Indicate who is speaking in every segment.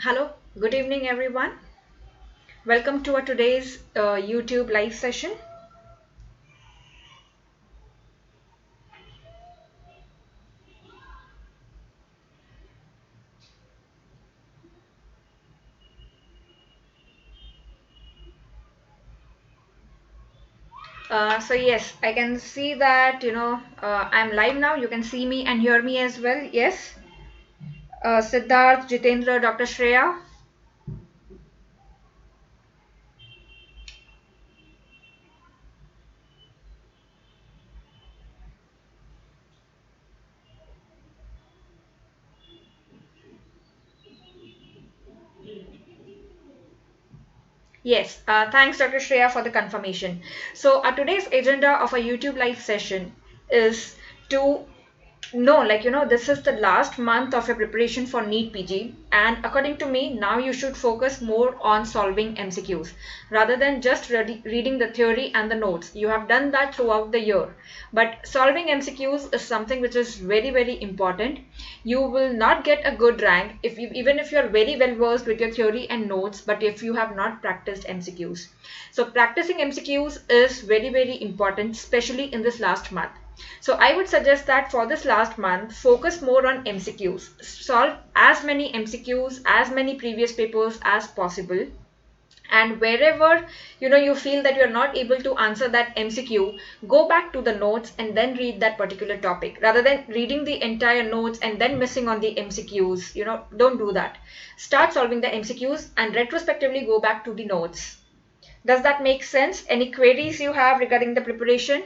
Speaker 1: Hello, good evening everyone. Welcome to our today's YouTube live session. So yes, I can see that I'm live now. You can see me and hear me as well. Yes, Siddharth, Jitendra, Dr. Shreya. Yes, thanks Dr. Shreya for the confirmation. So today's agenda of a YouTube live session is to no, this is the last month of your preparation for NEET PG, and according to me, now you should focus more on solving MCQs rather than just reading the theory and the notes. You have done that throughout the year, but solving MCQs is something which is very, very important. You will not get a good rank even if you are very well versed with your theory and notes, but if you have not practiced MCQs. So practicing MCQs is very, very important, especially in this last month. So I would suggest that for this last month, focus more on MCQs. Solve as many MCQs, as many previous papers as possible. And wherever you feel that you're not able to answer that MCQ, go back to the notes and then read that particular topic rather than reading the entire notes and then missing on the MCQs. Don't do that. Start solving the MCQs and retrospectively go back to the notes. Does that make sense? Any queries you have regarding the preparation?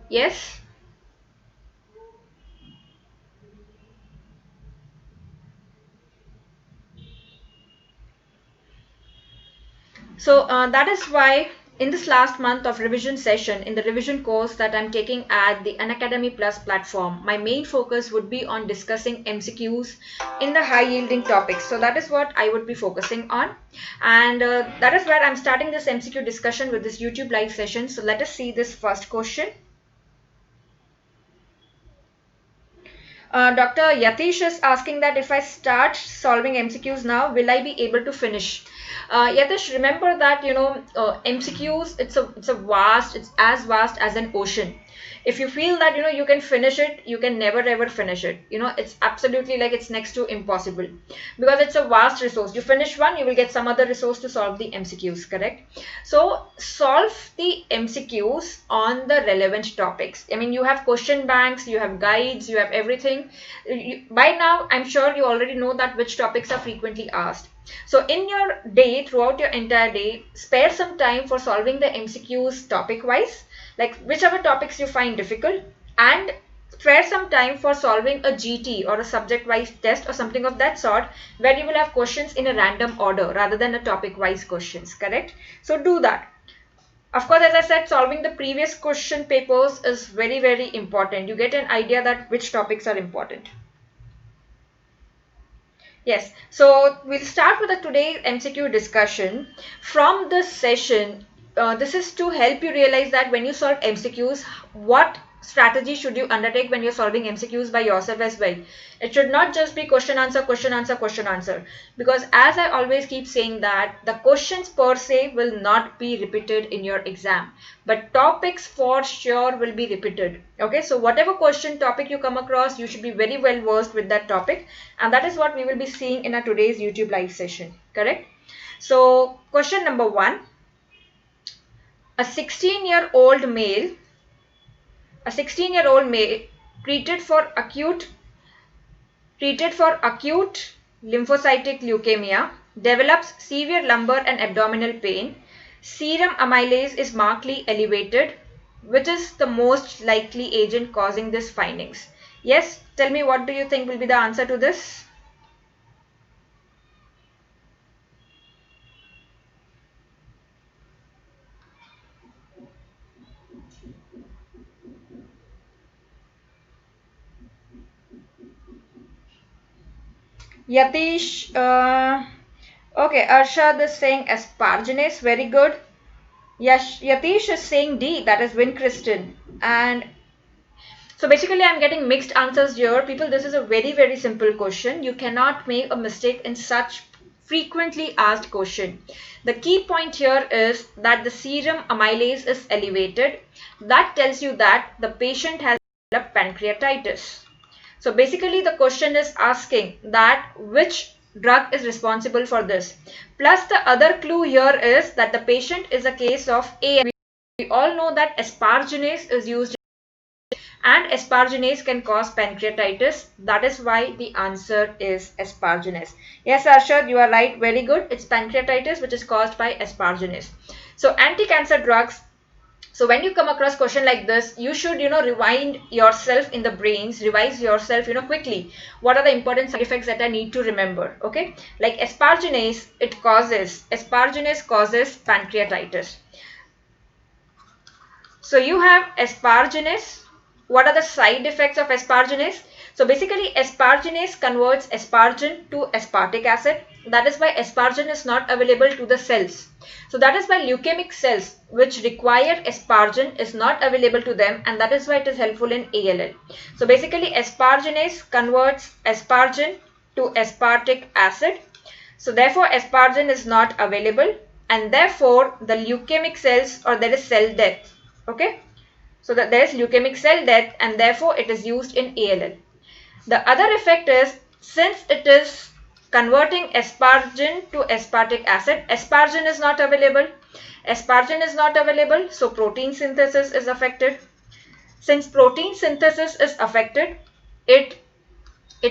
Speaker 1: Yes? So that is why in this last month of revision session in the revision course that I'm taking at the Unacademy Plus platform, my main focus would be on discussing MCQs in the high yielding topics. So that is what I would be focusing on, and that is where I'm starting this MCQ discussion with this YouTube live session. So let us see this first question. Dr. Yatish is asking that if I start solving MCQs now, will I be able to finish? Yatish, remember that MCQs, it's as vast as an ocean. If you feel that you can finish it, you can never ever finish it. It's absolutely like it's next to impossible because it's a vast resource. You finish one, you will get some other resource to solve the MCQs, correct? So solve the MCQs on the relevant topics. I mean, you have question banks, you have guides, you have everything. By now, I'm sure you already know that which topics are frequently asked. So in your day, throughout your entire day, spare some time for solving the MCQs topic wise, like whichever topics you find difficult, and spare some time for solving a GT or a subject wise test or something of that sort, where you will have questions in a random order rather than a topic wise questions, correct? So do that. Of course, as I said, solving the previous question papers is very, very important. You get an idea that which topics are important. Yes, so we'll start with the today's MCQ discussion. From this session, this is to help you realize that when you solve MCQs, what strategy should you undertake when you're solving MCQs by yourself as well. It should not just be question answer, question answer, question answer. Because as I always keep saying that the questions per se will not be repeated in your exam. But topics for sure will be repeated. Okay, so whatever question topic you come across, you should be very well versed with that topic. And that is what we will be seeing in our today's YouTube live session. Correct? So question number 1. A 16-year-old male treated for acute lymphocytic leukemia develops severe lumbar and abdominal pain. Serum amylase is markedly elevated. Which is the most likely agent causing these findings? Yes, tell me, what do you think will be the answer to this? Yatish, okay, Arshad is saying asparaginase, very good. Yes, Yatish is saying D, that is vincristine. And So basically I'm getting mixed answers here. People, this is a very simple question. You cannot make a mistake in such frequently asked question. The key point here is that the serum amylase is elevated. That tells you that the patient has developed pancreatitis. So basically the question is asking that which drug is responsible for this. Plus the other clue here is that the patient is a case of A. We all know that asparaginase is used and asparaginase can cause pancreatitis. That is why the answer is asparaginase. Yes, Arshad, you are right. Very good. It's pancreatitis which is caused by asparaginase. So anti-cancer drugs. So when you come across question like this, you should, rewind yourself in the brains, revise yourself, quickly. What are the important side effects that I need to remember? Okay. Like asparaginase, asparaginase causes pancreatitis. So you have asparaginase. What are the side effects of asparaginase? So basically asparaginase converts asparagine to aspartic acid. That is why asparagine is not available to the cells. So that is why leukemic cells which require asparagine is not available to them, and that is why it is helpful in ALL. So basically asparaginase converts asparagine to aspartic acid. So therefore asparagine is not available, and therefore the leukemic cells, or there is cell death. Okay. So that there is leukemic cell death, and therefore it is used in ALL. The other effect is, since it is converting asparagine to aspartic acid, asparagine is not available. Asparagine is not available, so protein synthesis is affected. Since protein synthesis is affected, it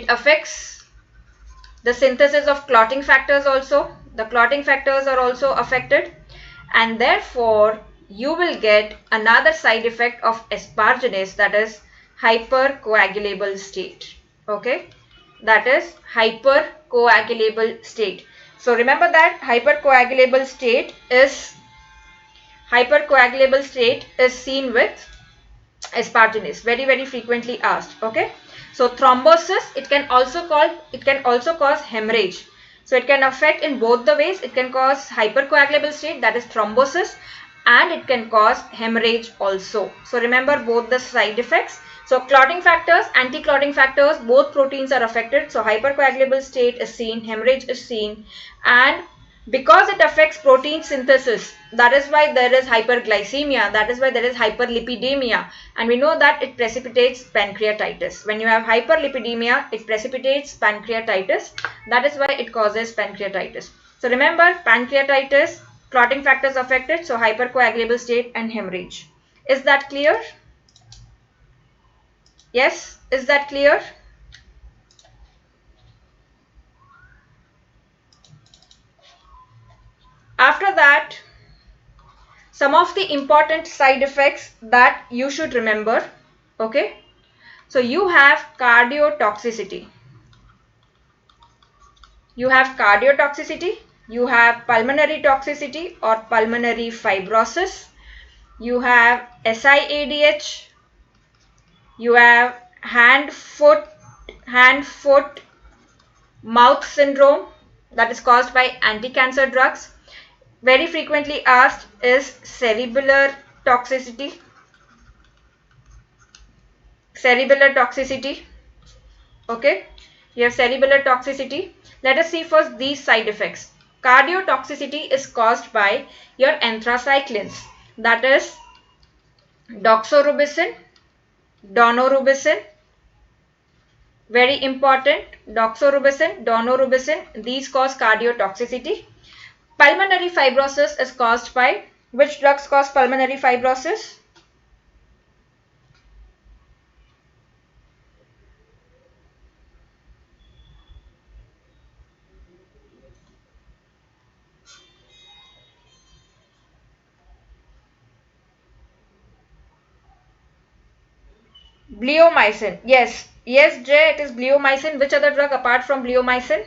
Speaker 1: affects the synthesis of clotting factors also. The clotting factors are also affected, and therefore you will get another side effect of asparaginase, that is hypercoagulable state. Okay, that is hypercoagulable state. So remember that hypercoagulable state is seen with asparaginase, very frequently asked. Okay, so thrombosis, it can also cause hemorrhage. So it can affect in both the ways. It can cause hypercoagulable state, that is thrombosis, and it can cause hemorrhage also. So remember both the side effects. So clotting factors, anti-clotting factors, both proteins are affected. So hypercoagulable state is seen, hemorrhage is seen, and because it affects protein synthesis, that is why there is hyperglycemia, that is why there is hyperlipidemia, and we know that it precipitates pancreatitis. When you have hyperlipidemia, it precipitates pancreatitis. That is why it causes pancreatitis. So remember, pancreatitis, clotting factors affected, so hypercoagulable state and hemorrhage. Is that clear? Yes, is that clear? After that, some of the important side effects that you should remember. Okay, so you have cardiotoxicity. You have pulmonary toxicity or pulmonary fibrosis. You have SIADH. You have hand-foot mouth syndrome, that is caused by anti-cancer drugs. Very frequently asked is cerebellar toxicity. Okay, you have cerebellar toxicity. Let us see first these side effects. Cardiotoxicity is caused by your anthracyclines, that is doxorubicin, daunorubicin. Very important, doxorubicin, daunorubicin, these cause cardiotoxicity. Pulmonary fibrosis is caused by, which drugs cause pulmonary fibrosis? Bleomycin. Yes, Jay, it is bleomycin. Which other drug apart from bleomycin?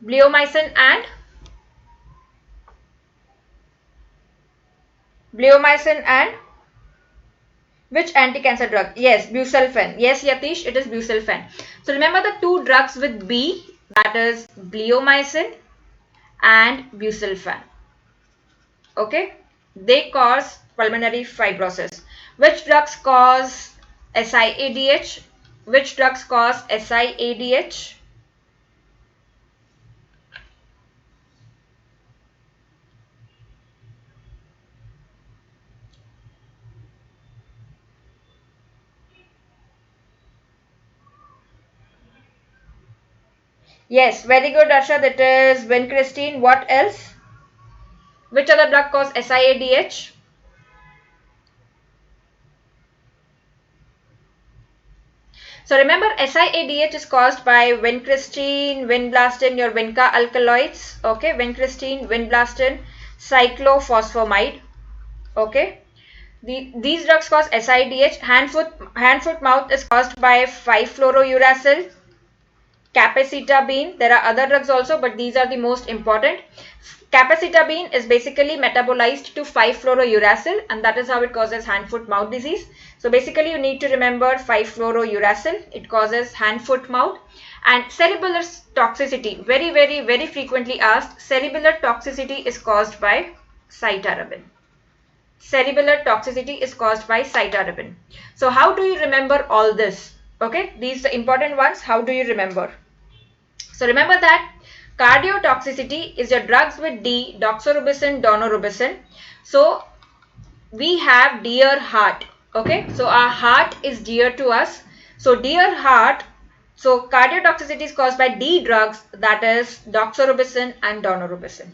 Speaker 1: Bleomycin and which anti-cancer drug? Yes, busulfan. Yes, Yatish, it is busulfan. So remember the two drugs with B, that is bleomycin and busulfan. Okay, they cause pulmonary fibrosis. Which drugs cause SIADH? Which drugs cause SIADH? Yes, very good, Arsha. That is vincristine. What else? Which other drug cause SIADH? So remember, SIADH is caused by vincristine, vinblastine, your Vinca alkaloids. Okay, vincristine, vinblastine, cyclophosphamide. Okay. These drugs cause SIADH. Hand foot mouth is caused by 5-fluorouracil, capecitabine. There are other drugs also, but these are the most important. Capecitabine is basically metabolized to 5-fluorouracil, and that is how it causes hand foot mouth disease. So basically you need to remember 5-fluorouracil. It causes hand foot mouth. And cerebellar toxicity, very frequently asked. Cerebellar toxicity is caused by cytarabine. Cerebellar toxicity is caused by cytarabine. So how do you remember all this? Okay, these are the important ones. How do you remember? So remember that cardiotoxicity is your drugs with D, doxorubicin, daunorubicin. So we have dear heart. Okay, so our heart is dear to us. So dear heart, so cardiotoxicity is caused by D drugs, that is doxorubicin and daunorubicin.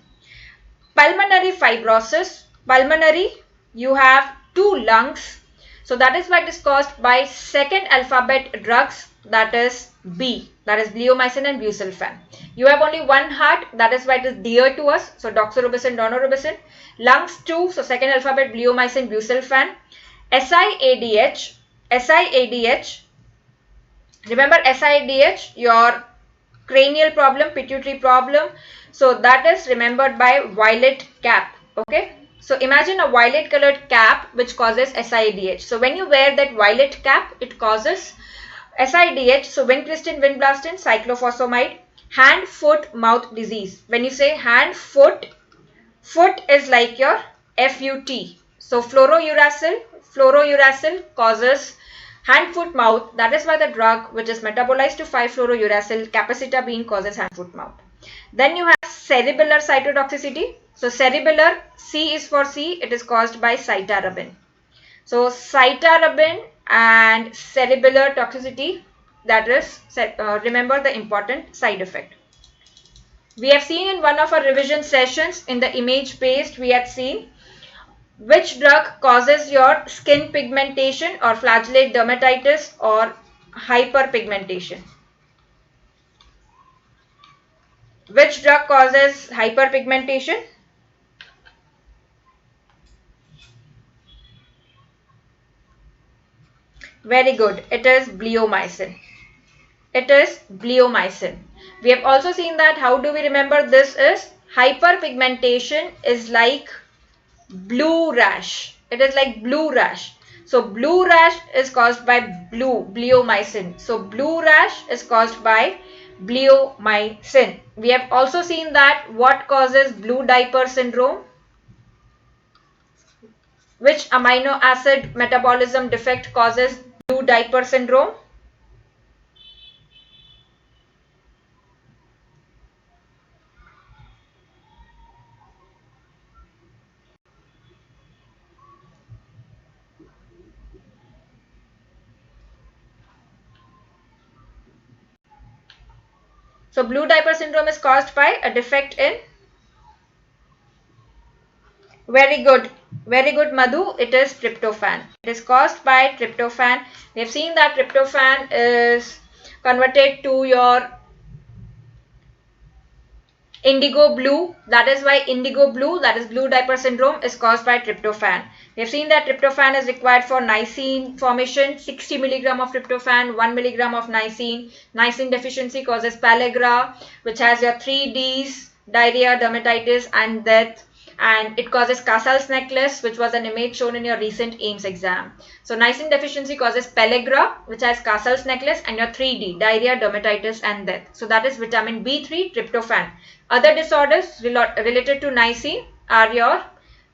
Speaker 1: Pulmonary fibrosis. Pulmonary, you have 2 lungs. So that is why it is caused by second alphabet drugs, that is B, that is bleomycin and busulfan. You have only 1 heart, that is why it is dear to us. So doxorubicin, daunorubicin. Lungs 2, so second alphabet bleomycin, busulfan. SIADH. SIADH. Remember SIADH, your cranial problem, pituitary problem. So that is remembered by violet cap. Okay. So imagine a violet colored cap which causes SIADH. So when you wear that violet cap, it causes SIADH. So vincristine, vinblastine, cyclophosphamide. Hand, foot, mouth disease. When you say hand, foot is like your FUT. So fluorouracil causes hand, foot, mouth. That is why the drug which is metabolized to 5-fluorouracil, capecitabine, causes hand, foot, mouth. Then you have cerebellar cytotoxicity. So cerebellar, C is for C, it is caused by cytarabine. So cytarabine and cerebellar toxicity, that is, remember the important side effect. We have seen in one of our revision sessions in the image based, we had seen which drug causes your skin pigmentation or flagellate dermatitis or hyperpigmentation. Which drug causes hyperpigmentation? Very good. It is bleomycin. It is bleomycin. We have also seen that how do we remember this is hyperpigmentation is like blue rash. It is like blue rash. So blue rash is caused by bleomycin. So blue rash is caused by bleomycin. We have also seen that what causes blue diaper syndrome? Which amino acid metabolism defect causes blue diaper syndrome? So blue diaper syndrome is caused by a defect in. Very good Madhu, it is tryptophan. It is caused by tryptophan. We have seen that tryptophan is converted to your indigo blue. That is why indigo blue, that is blue diaper syndrome, is caused by tryptophan. We have seen that tryptophan is required for niacin formation. 60 mg of tryptophan, 1 mg of niacin. Niacin deficiency causes pellagra, which has your 3 Ds, diarrhea, dermatitis and death. And it causes Casal's necklace, which was an image shown in your recent AIMS exam. So niacin deficiency causes pellagra, which has Casal's necklace, and your 3D, diarrhea, dermatitis and death. So that is vitamin B3, tryptophan. Other disorders related to niacin are your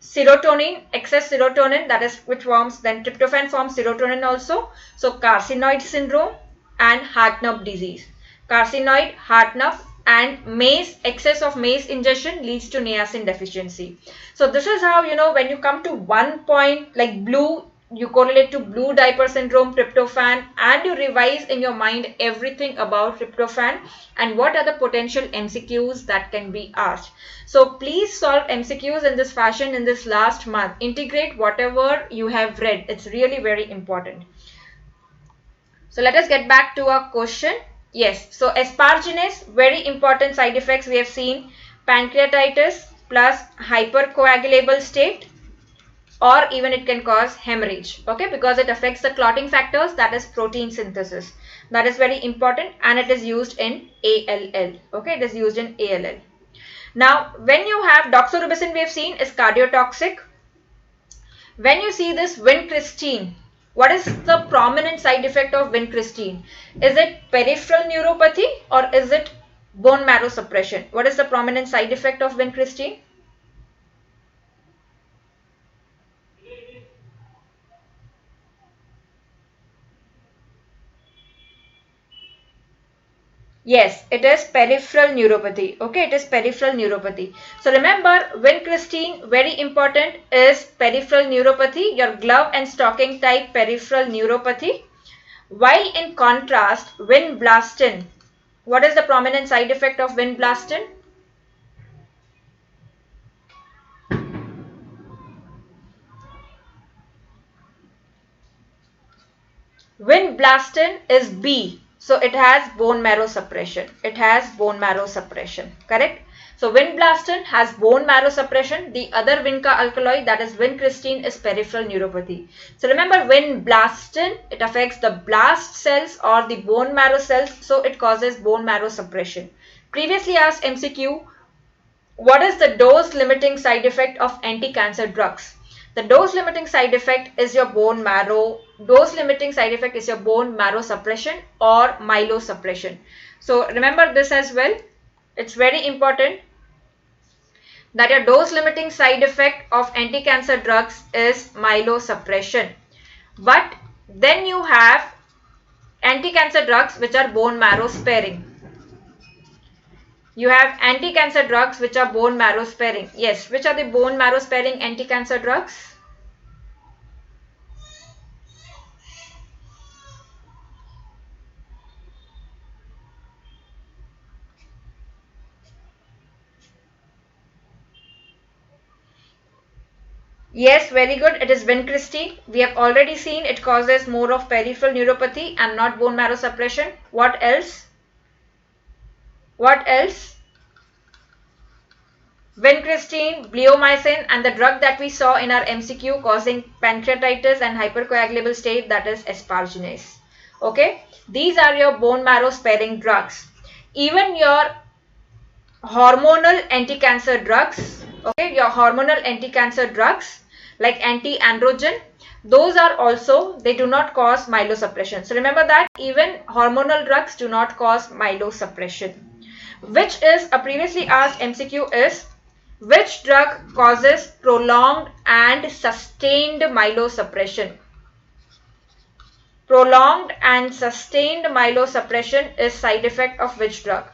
Speaker 1: Serotonin, excess serotonin, that is which forms, then tryptophan forms serotonin also. So carcinoid syndrome and heart nerve disease. Carcinoid, heart nerve, and maize, excess of maize ingestion leads to niacin deficiency. So this is how, when you come to one point like blue, you correlate to blue diaper syndrome, tryptophan, and you revise in your mind everything about tryptophan and what are the potential MCQs that can be asked. So please solve MCQs in this fashion in this last month. Integrate whatever you have read. It's really very important. So let us get back to our question. Yes, so asparaginase, very important side effects we have seen. Pancreatitis plus hypercoagulable state, or even it can cause hemorrhage, okay, because it affects the clotting factors, that is protein synthesis. That is very important, and it is used in ALL, okay, it is used in ALL. Now, when you have doxorubicin, we have seen is cardiotoxic. When you see this vincristine, what is the prominent side effect of vincristine? Is it peripheral neuropathy or is it bone marrow suppression? What is the prominent side effect of vincristine? Yes, it is peripheral neuropathy. Okay, it is peripheral neuropathy. So remember, vincristine, very important, is peripheral neuropathy, your glove and stocking type peripheral neuropathy. While in contrast, vinblastine, what is the prominent side effect of vinblastine? Vinblastine is B. So it has bone marrow suppression. It has bone marrow suppression. Correct? So vinblastine has bone marrow suppression. The other Vinca alkaloid, that is vincristine, is peripheral neuropathy. So remember, vinblastine, it affects the blast cells or the bone marrow cells. So it causes bone marrow suppression. Previously asked MCQ, what is the dose limiting side effect of anti-cancer drugs? The dose limiting side effect is your bone marrow. Dose limiting side effect is your bone marrow suppression or myelosuppression. So remember this as well. It's very important that your dose limiting side effect of anti-cancer drugs is myelosuppression. But then you have anti-cancer drugs which are bone marrow sparing. You have anti-cancer drugs which are bone marrow sparing. Yes, which are the bone marrow sparing anti-cancer drugs? Yes, very good. It is vincristine. We have already seen it causes more of peripheral neuropathy and not bone marrow suppression. What else? What else? Vincristine, bleomycin, and the drug that we saw in our MCQ causing pancreatitis and hypercoagulable state, that is asparaginase. Okay, these are your bone marrow sparing drugs. Even your hormonal anti-cancer drugs, okay, your hormonal anti-cancer drugs like anti-androgen, those are also, they do not cause myelosuppression. So remember that even hormonal drugs do not cause myelosuppression. Which is a previously asked MCQ is, which drug causes prolonged and sustained myelosuppression? Prolonged and sustained myelosuppression is side effect of which drug?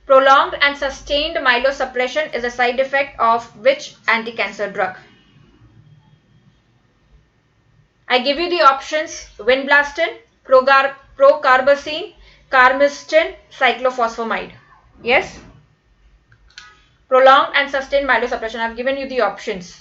Speaker 1: Prolonged and sustained myelosuppression is a side effect of which anti-cancer drug? I give you the options: vinblastine, procarbazine, carmazine, cyclophosphamide. Yes? Prolonged and sustained myelosuppression. I have given you the options.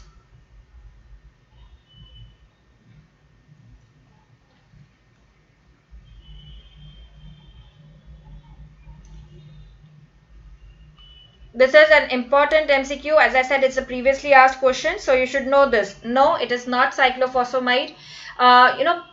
Speaker 1: This is an important MCQ. As I said, it's a previously asked question, so you should know this. No, it is not cyclophosphamide. You know,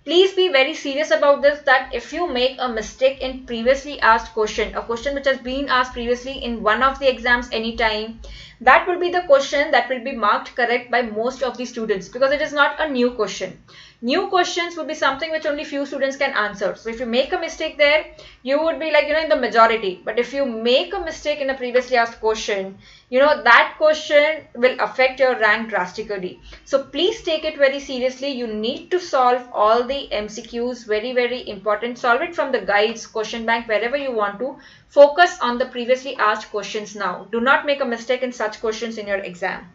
Speaker 1: please be very serious about this, that if you make a mistake in previously asked question, a question which has been asked previously in one of the exams anytime, that will be the question that will be marked correct by most of the students, because it is not a new question. New questions would be something which only few students can answer. So if you make a mistake there, you would be like, in the majority. But if you make a mistake in a previously asked question, that question will affect your rank drastically. So please take it very seriously. You need to solve all the MCQs, very, very important. Solve it from the guides, question bank, wherever you want to. Focus on the previously asked questions now. Do not make a mistake in such questions in your exam.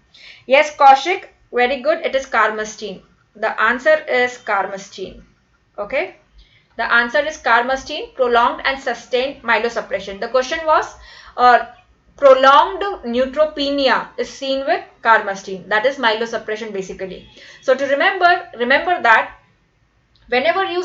Speaker 1: Yes, Kaushik, very good. It is carmustine. The answer is carmustine. Okay. The answer is carmustine, prolonged and sustained myelosuppression. The question was prolonged neutropenia is seen with carmustine. That is myelosuppression basically. So to remember that whenever you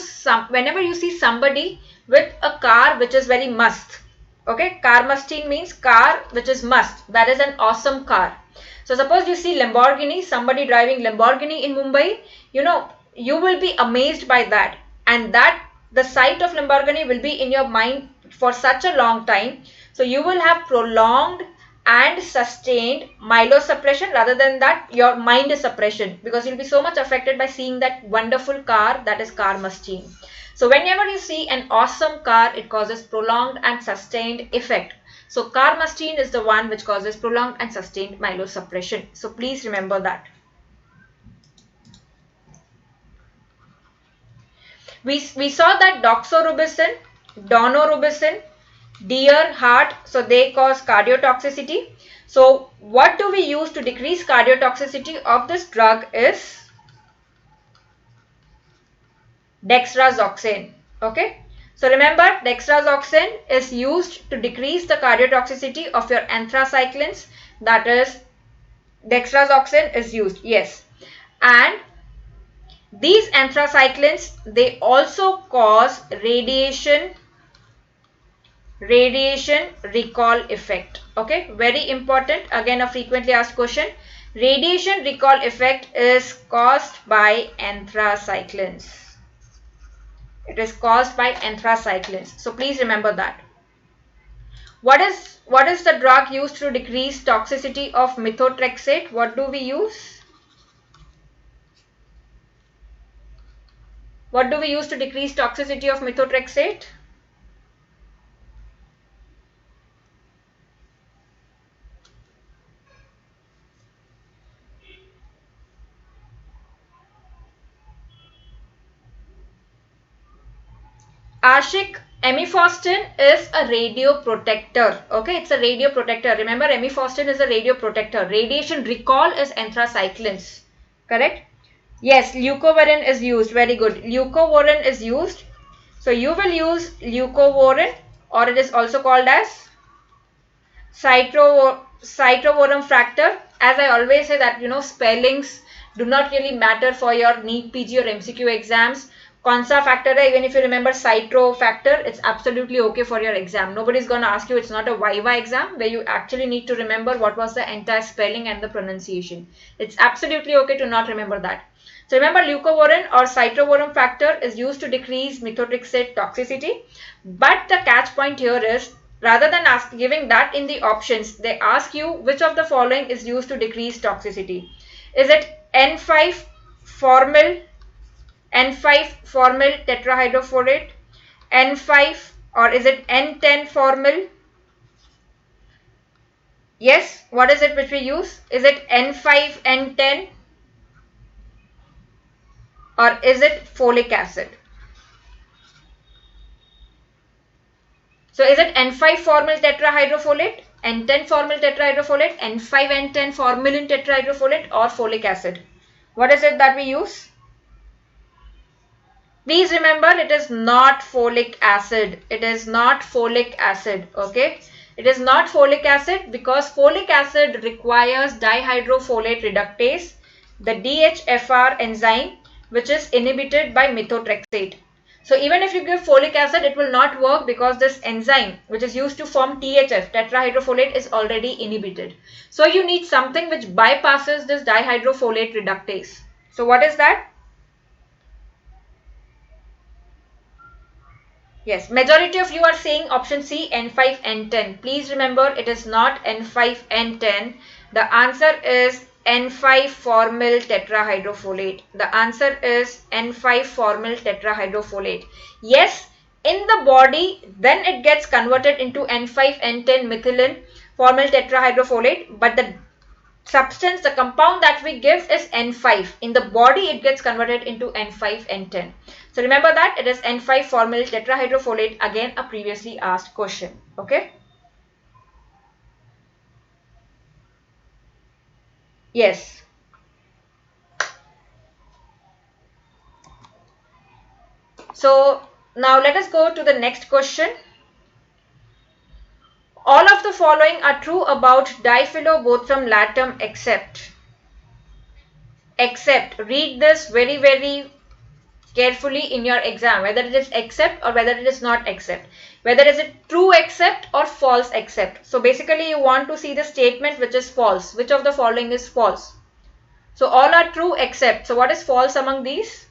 Speaker 1: see somebody with a car which is very must, okay, carmustine means car which is must, that is an awesome car. So suppose you see Lamborghini, somebody driving Lamborghini in Mumbai, you will be amazed by that, and that the sight of Lamborghini will be in your mind for such a long time. So you will have prolonged and sustained myelosuppression, rather than that your mind is suppression, because you'll be so much affected by seeing that wonderful car, that is carmustine. So whenever you see an awesome car, it causes prolonged and sustained effect. So carmustine is the one which causes prolonged and sustained myelosuppression. So please remember that. We saw that doxorubicin, daunorubicin, deer, heart, so they cause cardiotoxicity. So what do we use to decrease cardiotoxicity of this drug is dexrazoxane. Okay. So remember, dexrazoxane is used to decrease the cardiotoxicity of your anthracyclines. That is, dexrazoxane is used. Yes. And these anthracyclines, they also cause radiation recall effect. Okay, very important. Again, a frequently asked question. Radiation recall effect is caused by anthracyclines. It is caused by anthracyclines. So please remember that. What is the drug used to decrease toxicity of methotrexate? What do we use? What do we use to decrease toxicity of methotrexate? Ashik, amifostin is a radioprotector. Okay, it's a radioprotector. Remember, amifostin is a radioprotector. Radiation recall is anthracyclines. Correct? Yes, leucovorin is used. Very good. Leucovorin is used. So you will use leucovorin, or it is also called as cytovorum fractor. As I always say that, spellings do not really matter for your NEET PG or MCQ exams. Consa factor, even if you remember cytro factor, it's absolutely okay for your exam. Nobody's going to ask you. It's not a Viva exam where you actually need to remember what was the entire spelling and the pronunciation. It's absolutely okay to not remember that. So remember, leucovorin or cytovorum factor is used to decrease methotrexate toxicity. But the catch point here is, rather than giving that in the options, they ask you which of the following is used to decrease toxicity. Is it N5 formyl tetrahydrofolate, N5, or is it N10 formyl? Yes, what is it which we use? Is it N5, N10, or is it folic acid? So is it N5 formyl tetrahydrofolate, N10 formyl tetrahydrofolate, N5, N10 formylin tetrahydrofolate, or folic acid? What is it that we use? Please remember, it is not folic acid. It is not folic acid. Okay. It is not folic acid because folic acid requires dihydrofolate reductase, the DHFR enzyme, which is inhibited by methotrexate. So even if you give folic acid, it will not work because this enzyme, which is used to form THF, tetrahydrofolate, is already inhibited. So you need something which bypasses this dihydrofolate reductase. So what is that? Yes, majority of you are saying option C, N5, N10. Please remember it is not N5, N10. The answer is N5 formyl tetrahydrofolate. The answer is N5 formyl tetrahydrofolate. Yes, in the body, then it gets converted into N5, N10 methylene formyl tetrahydrofolate, but the substance, the compound that we give is N5. In the body, it gets converted into N5, N10. So remember that it is N5 formyl tetrahydrofolate, again a previously asked question. Okay. Yes. So now let us go to the next question. All of the following are true about diphyllobothrum latum except read this very carefully in your exam, whether it is except or whether it is not except, whether is it true except or false except. So basically you want to see the statement which is false. Which of the following is false? So all are true except. So what is false among these?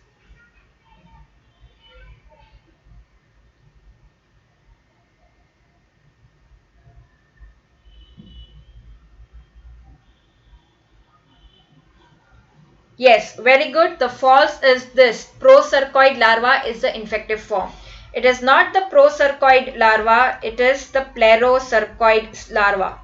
Speaker 1: Yes, very good. The false is this. Procercoid larva is the infective form. It is not the procercoid larva, it is the plerocercoid larva.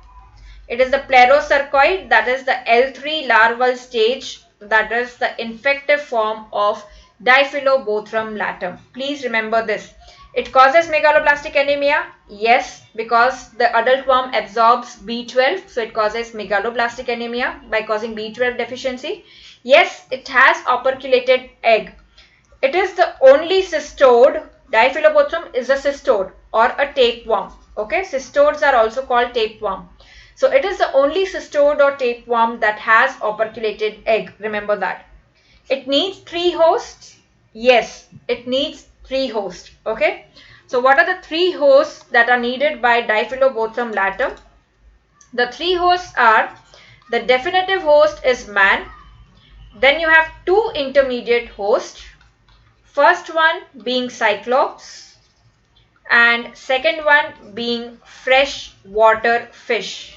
Speaker 1: It is the plerocercoid, that is the L3 larval stage, that is the infective form of diphyllobothrum latum. Please remember this. It causes megaloblastic anemia. Yes, because the adult worm absorbs B12, so it causes megaloblastic anemia by causing B12 deficiency. Yes, it has operculated egg. It is the only cystode. Diphyllobothrum is a cystode or a tapeworm. Okay, cystodes are also called tapeworm. So it is the only cystode or tapeworm that has operculated egg. Remember that. It needs 3 hosts. Yes, it needs 3 hosts. Okay. So what are the 3 hosts that are needed by Diphyllobothrum latum? The 3 hosts are, the definitive host is man. Then you have 2 intermediate hosts. First one being cyclops and second one being freshwater fish.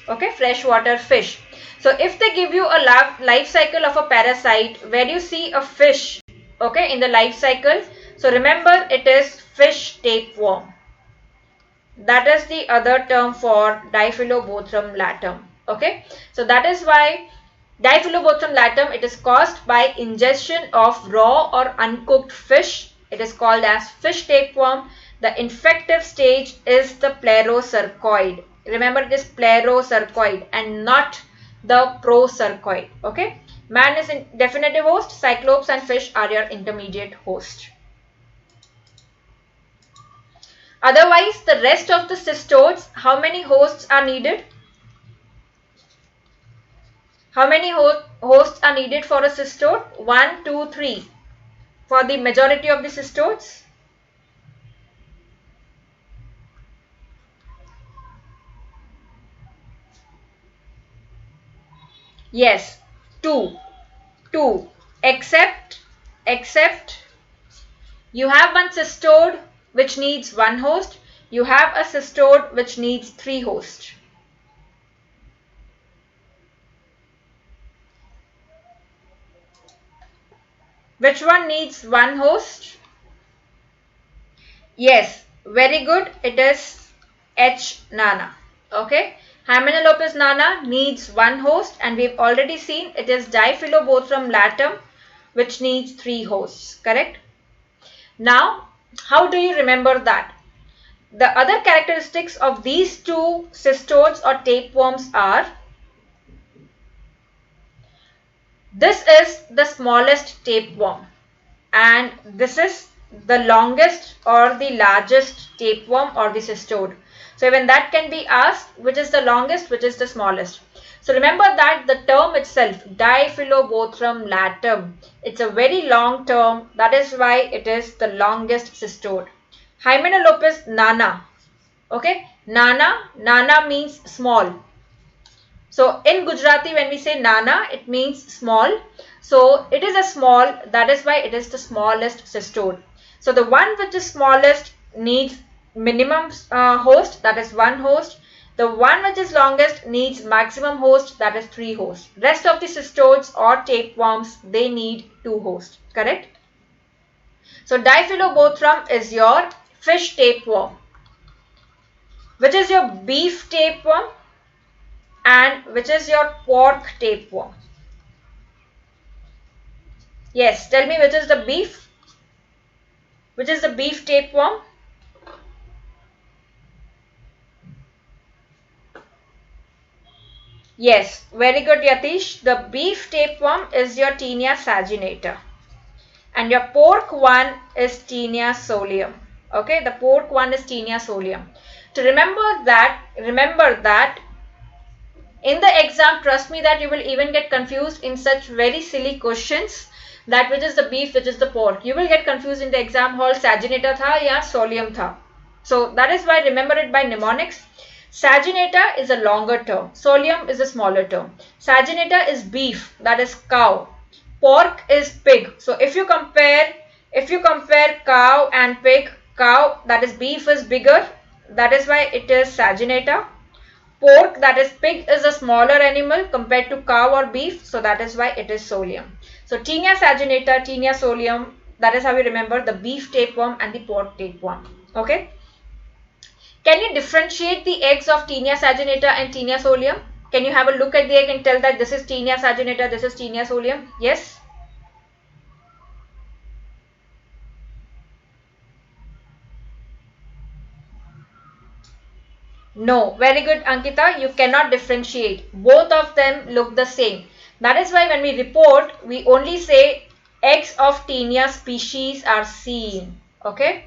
Speaker 1: Okay, freshwater fish. So if they give you a life cycle of a parasite where you see a fish, okay, in the life cycle, so remember it is fish tapeworm. That is the other term for Diphyllobothrum latum. Okay, so that is why Diphyllobothrum latum, it is caused by ingestion of raw or uncooked fish. It is called as fish tapeworm. The infective stage is the plerocercoid. Remember, it is plerocercoid and not the procercoid. Okay. Man is in definitive host. Cyclops and fish are your intermediate host. Otherwise, the rest of the cystodes, how many hosts are needed? How many hosts are needed for a cystode? 1, 2, 3. For the majority of the cystodes? Yes, 2. 2. Except you have one cystode which needs 1 host. You have a cystode which needs 3 hosts. Which one needs 1 host? Yes, very good. It is H. nana. Okay. Hymenolopus nana needs 1 host and we've already seen it is Diphyllobothrum latum which needs 3 hosts. Correct? Now, how do you remember that? The other characteristics of these 2 cystodes or tapeworms are, this is the smallest tapeworm and this is the longest or the largest tapeworm or the cystode. So even that can be asked, which is the longest, which is the smallest. So remember that the term itself, Diphyllobothrum latum, it's a very long term. That is why it is the longest cystode. Hymenolopus nana. Okay, nana means small. So in Gujarati, when we say nana, it means small. So it is a small, that is why it is the smallest cystode. So the one which is smallest needs minimum host, that is 1 host. The one which is longest needs maximum host, that is 3 hosts. Rest of the cystodes or tapeworms, they need 2 hosts. Correct? So Diphyllobothrum is your fish tapeworm, which is your beef tapeworm, and which is your pork tapeworm. Yes, tell me which is the beef? Which is the beef tapeworm? Yes, very good Yatish. The beef tapeworm is your Tinea saginata. And your pork one is Tinea solium. Okay, the pork one is Tinea solium. To remember that in the exam, trust me that you will even get confused in such very silly questions, that which is the beef, which is the pork. You will get confused in the exam hall, saginata tha ya solium tha. So that is why remember it by mnemonics. Saginata is a longer term. Solium is a smaller term. Saginata is beef, that is cow. Pork is pig. So if you compare cow and pig, cow, that is beef, is bigger. That is why it is saginata. Pork, that is pig, is a smaller animal compared to cow or beef. So that is why it is solium. So Tinea saginata, Tinea solium, that is how we remember the beef tapeworm and the pork tapeworm. Okay. Can you differentiate the eggs of Tinea saginata and Tinea solium? Can you have a look at the egg and tell that this is Tinea saginata, this is Tinea solium? Yes? No. Very good, Ankita. You cannot differentiate. Both of them look the same. That is why when we report, we only say eggs of Tinea species are seen. Okay?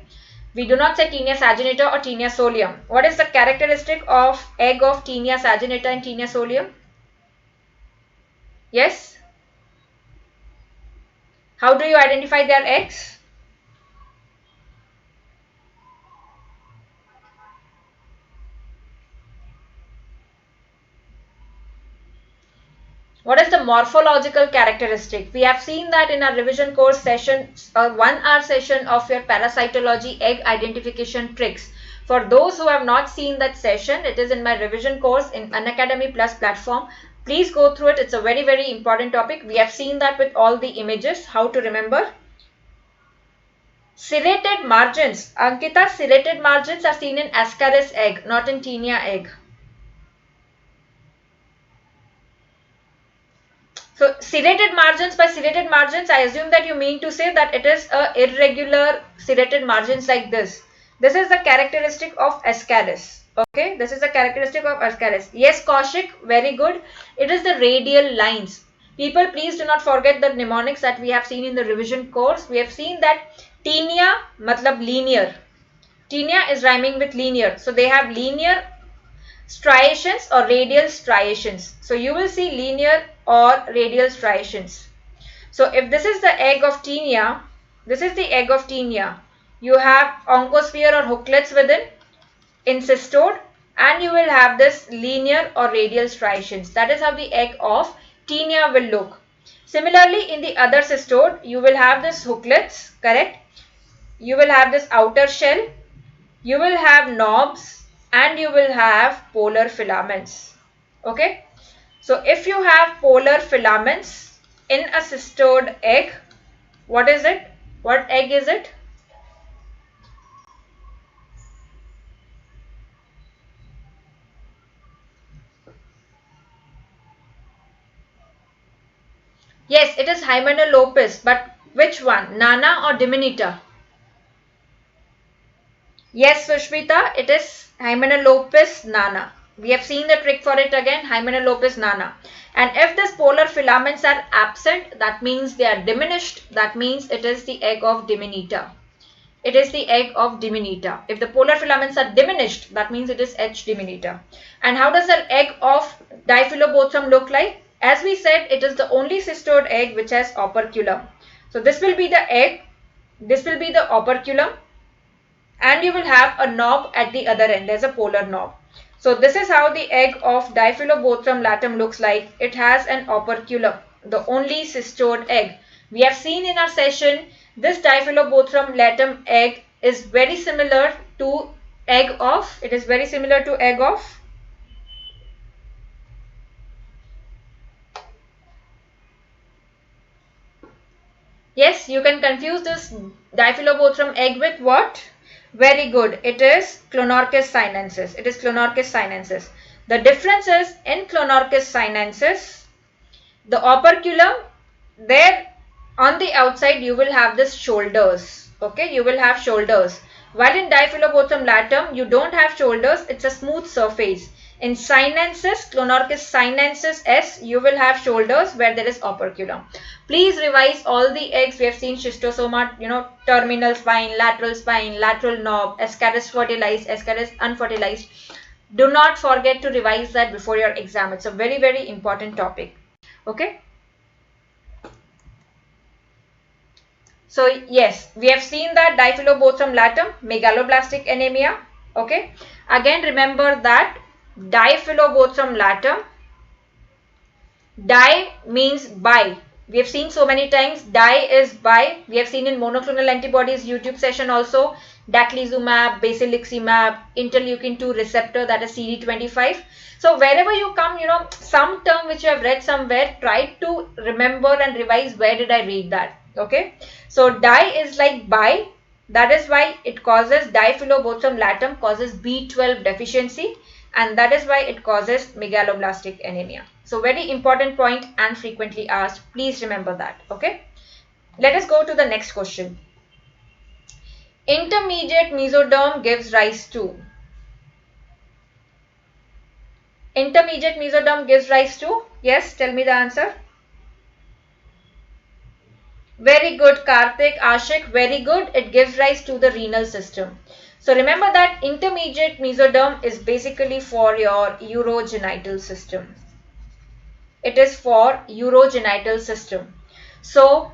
Speaker 1: We do not say Tinea saginata or Tinea solium. What is the characteristic of egg of Tinea saginata and Tinea solium? Yes? How do you identify their eggs? What is the morphological characteristic? We have seen that in our revision course session, a 1-hour session of your parasitology egg identification tricks. For those who have not seen that session, it is in my revision course in Unacademy Plus platform. Please go through it. It's a very, very important topic. We have seen that with all the images, how to remember. Serrated margins. Ankita, serrated margins are seen in Ascaris egg, not in Tinea egg. So serrated margins, by serrated margins, I assume that you mean to say that it is a irregular serrated margins like this. This is the characteristic of Ascaris. Okay, this is the characteristic of Ascaris. Yes, Kaushik, very good. It is the radial lines. People, please do not forget the mnemonics that we have seen in the revision course. We have seen that Tinea, matlab linear. Tinea is rhyming with linear. So they have linear striations or radial striations. So you will see linear or radial striations. So if this is the egg of Tinea, this is the egg of Tinea. You have oncosphere or hooklets within in cystode, and you will have this linear or radial striations. That is how the egg of Tinea will look. Similarly, in the other cystode, you will have this hooklets, correct? You will have this outer shell, you will have knobs, and you will have polar filaments. Okay. So if you have polar filaments in a cystode egg, what is it? What egg is it? Yes, it is Hymenolopus, but which one? Nana or Diminuta? Yes, Sushmita, it is Hymenolopus nana. We have seen the trick for it again, Hymenolopus nana. And if these polar filaments are absent, that means they are diminished. That means it is the egg of Diminuta. It is the egg of Diminuta. If the polar filaments are diminished, that means it is H. diminuta. And how does the egg of Diphyllobothrum look like? As we said, it is the only cystode egg which has operculum. So this will be the egg. This will be the operculum. And you will have a knob at the other end. There's a polar knob. So this is how the egg of Diphyllobothrum latum looks like. It has an operculum, the only cystode egg. We have seen in our session this Diphyllobothrum latum egg is very similar to egg of, it is very similar to egg of, yes, you can confuse this Diphyllobothrum egg with what? Very good. It is Clonorchis sinensis. It is Clonorchis sinensis. The difference is in Clonorchis sinensis, the operculum, there on the outside you will have this shoulders. Okay, you will have shoulders. While in Diphyllobothrum latum, you don't have shoulders. It's a smooth surface. In sinensis, Clonorchis sinensis S, you will have shoulders where there is operculum. Please revise all the eggs. We have seen schistosoma, terminal spine, lateral knob, ascaris fertilized, ascaris unfertilized. Do not forget to revise that before your exam. It's a very, very important topic. Okay. So yes, we have seen that Diphyllobothrum latum, megaloblastic anemia. Okay. Again, remember that Diphyllobothrum latum, di means bi. We have seen so many times di is bi. We have seen in monoclonal antibodies YouTube session also, daclizumab, basiliximab, interleukin 2 receptor, that is CD25. So wherever you come, some term which you have read somewhere, try to remember and revise where did I read that. Okay. So di is like bi. That is why it causes Diphyllobothrum latum causes B12 deficiency, and that is why it causes megaloblastic anemia. So very important point and frequently asked. Please remember that. Okay. Let us go to the next question. Intermediate mesoderm gives rise to. Intermediate mesoderm gives rise to. Yes, tell me the answer. Very good, Karthik, Ashik, very good. It gives rise to the renal system. So remember that intermediate mesoderm is basically for your urogenital system. It is for urogenital system. So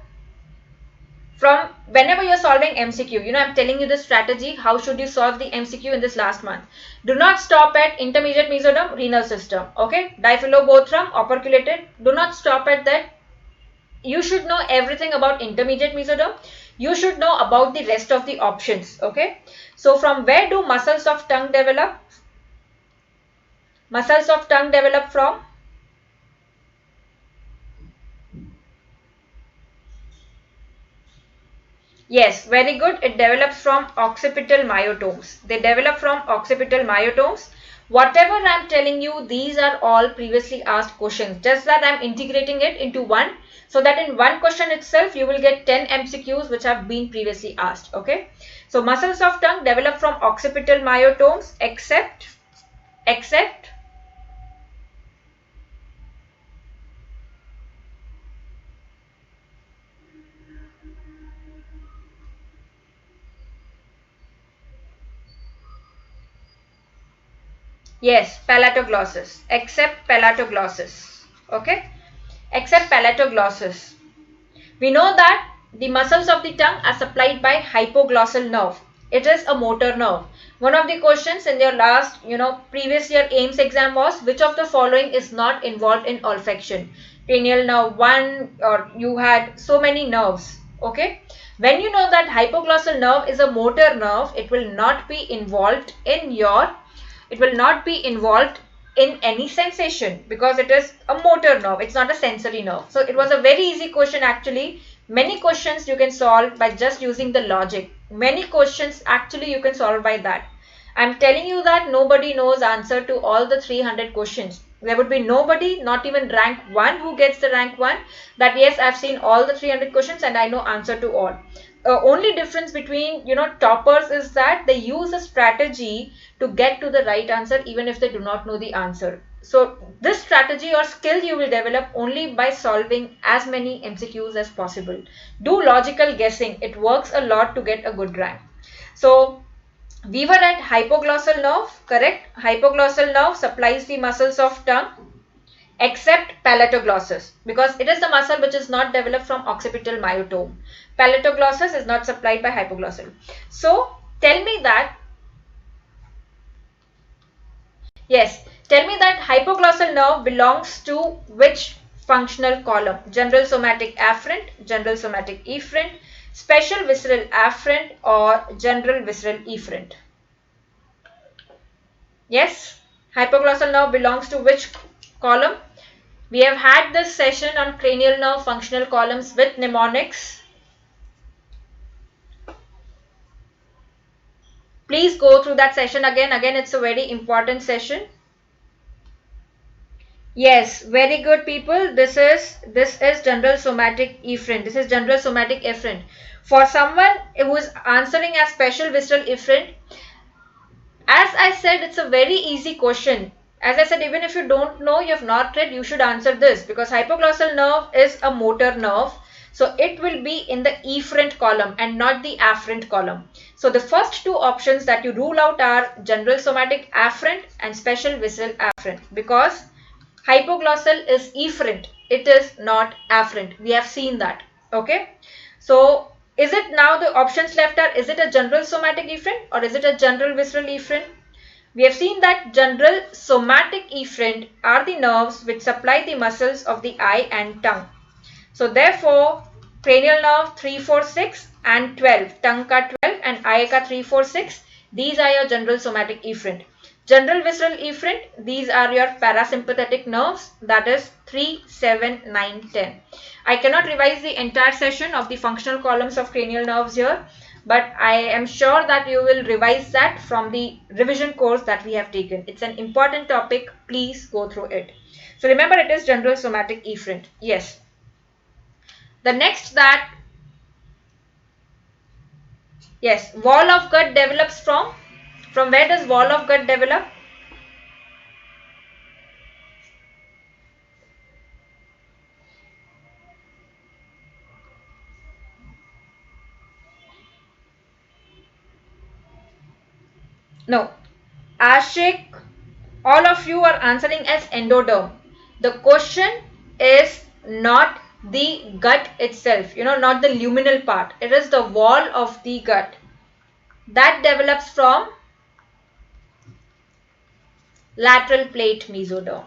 Speaker 1: from whenever you're solving MCQ, I'm telling you the strategy, how should you solve the MCQ in this last month. Do not stop at intermediate mesoderm, renal system. Okay, Diphyllobothrum, operculated. Do not stop at that. You should know everything about intermediate mesoderm. You should know about the rest of the options. Okay. So from where do muscles of tongue develop? Muscles of tongue develop from? Yes, very good. It develops from occipital myotomes. They develop from occipital myotomes. Whatever I am telling you, these are all previously asked questions. Just that I am integrating it into one, so that in one question itself you will get 10 MCQs which have been previously asked. Okay. So muscles of tongue develop from occipital myotomes except yes, palatoglossus. Except palatoglossus. Okay. Except palatoglossus. We know that the muscles of the tongue are supplied by hypoglossal nerve. It is a motor nerve. One of the questions in your last, previous year AIMS exam was, which of the following is not involved in olfaction? Cranial nerve 1, or you had so many nerves. Okay. When you know that hypoglossal nerve is a motor nerve, it will not be involved in any sensation, because it is a motor nerve. It's not a sensory nerve. So it was a very easy question actually. Many questions you can solve by just using the logic. Many questions actually you can solve by that. I'm telling you that nobody knows answer to all the 300 questions. There would be nobody, not even rank 1, who gets the rank 1, that yes, I've seen all the 300 questions and I know answer to all. Only difference between toppers is that they use a strategy to get to the right answer even if they do not know the answer. So this strategy or skill you will develop only by solving as many MCQs as possible. Do logical guessing. It works a lot to get a good rank. So we were at hypoglossal nerve, correct? Hypoglossal nerve supplies the muscles of tongue except palatoglossus, because it is the muscle which is not developed from occipital myotome. Palatoglossus is not supplied by hypoglossal. So tell me that, yes, tell me that hypoglossal nerve belongs to which functional column? General somatic afferent, general somatic efferent, special visceral afferent, or general visceral efferent? Yes, hypoglossal nerve belongs to which column? We have had this session on cranial nerve functional columns with mnemonics. Please go through that session again. Again, it's a very important session. Yes, very good people. This is general somatic efferent. This is general somatic efferent. For someone who is answering as special visceral efferent, as I said, it's a very easy question. As I said, even if you don't know, you have not read, you should answer this because hypoglossal nerve is a motor nerve. So it will be in the efferent column and not the afferent column. So the first two options that you rule out are general somatic afferent and special visceral afferent because hypoglossal is efferent. It is not afferent. We have seen that. Okay. So is it now the options left are, is it a general somatic efferent or is it a general visceral efferent? We have seen that general somatic efferent are the nerves which supply the muscles of the eye and tongue. So therefore, cranial nerve 3, 4, 6 and 12, tongue ka 12 and eye ka 3, 4, 6. These are your general somatic efferent. General visceral efferent, these are your parasympathetic nerves, that is 3, 7, 9, 10. I cannot revise the entire session of the functional columns of cranial nerves here, but I am sure that you will revise that from the revision course that we have taken. It's an important topic. Please go through it. So remember, it is general somatic efferent. Yes. The next that, yes, wall of gut develops from where does wall of gut develop? No. Ashik, all of you are answering as endoderm. The question is not the gut itself, not the luminal part. It is the wall of the gut. That develops from lateral plate mesoderm.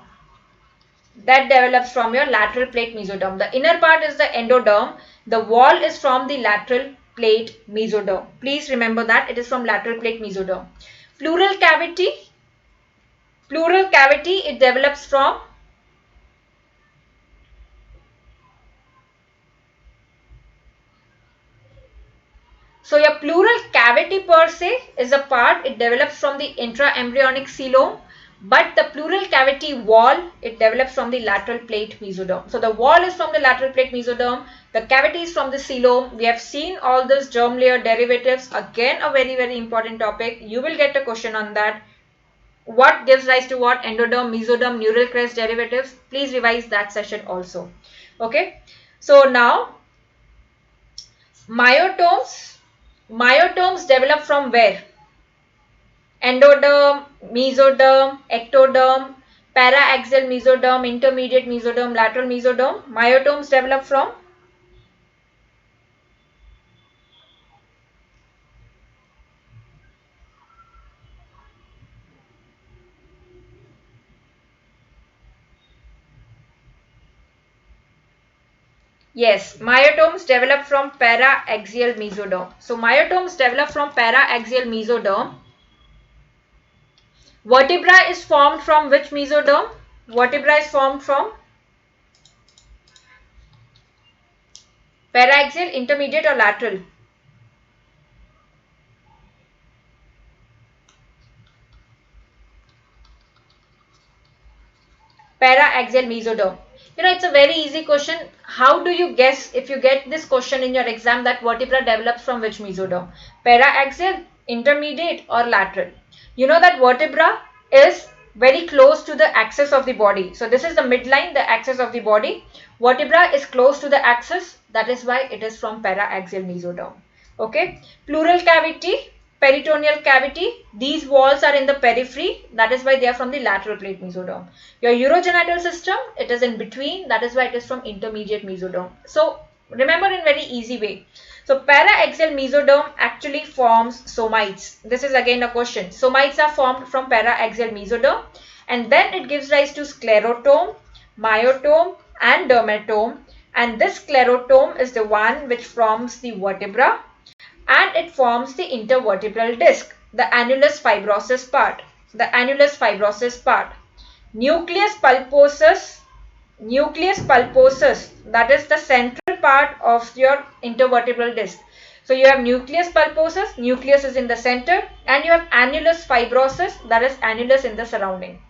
Speaker 1: That develops from your lateral plate mesoderm. The inner part is the endoderm. The wall is from the lateral plate mesoderm. Please remember that it is from lateral plate mesoderm. Pleural cavity, it develops from so your pleural cavity per se is a part, it develops from the intraembryonic coelom, but the pleural cavity wall, it develops from the lateral plate mesoderm. So the wall is from the lateral plate mesoderm, the cavity is from the coelom. We have seen all this germ layer derivatives. Again, a very, very important topic. You will get a question on that. What gives rise to what? Endoderm, mesoderm, neural crest derivatives. Please revise that session also. Okay. So now, myotomes develop from where? Endoderm, mesoderm, ectoderm, paraaxial mesoderm, intermediate mesoderm, lateral mesoderm. Myotomes develop from? Yes, myotomes develop from paraaxial mesoderm. So myotomes develop from paraaxial mesoderm. Vertebra is formed from which mesoderm? Vertebra is formed from paraaxial, intermediate or lateral? Paraaxial mesoderm. It's a very easy question. How do you guess if you get this question in your exam that vertebra develops from which mesoderm? Paraaxial, intermediate or lateral? You know that vertebra is very close to the axis of the body. So this is the midline, the axis of the body. Vertebra is close to the axis. That is why it is from paraaxial mesoderm. Okay. Pleural cavity, peritoneal cavity, these walls are in the periphery, that is why they are from the lateral plate mesoderm. Your urogenital system, it is in between, that is why it is from intermediate mesoderm. So remember in very easy way. So paraaxial mesoderm actually forms somites. This is again a question. Somites are formed from paraaxial mesoderm and then it gives rise to sclerotome, myotome and dermatome, and this sclerotome is the one which forms the vertebra and it forms the intervertebral disc, the annulus fibrosus part. The annulus fibrosus part. Nucleus pulposus, that is the central part of your intervertebral disc. So you have nucleus pulposus, nucleus is in the center, and you have annulus fibrosus, that is annulus in the surrounding.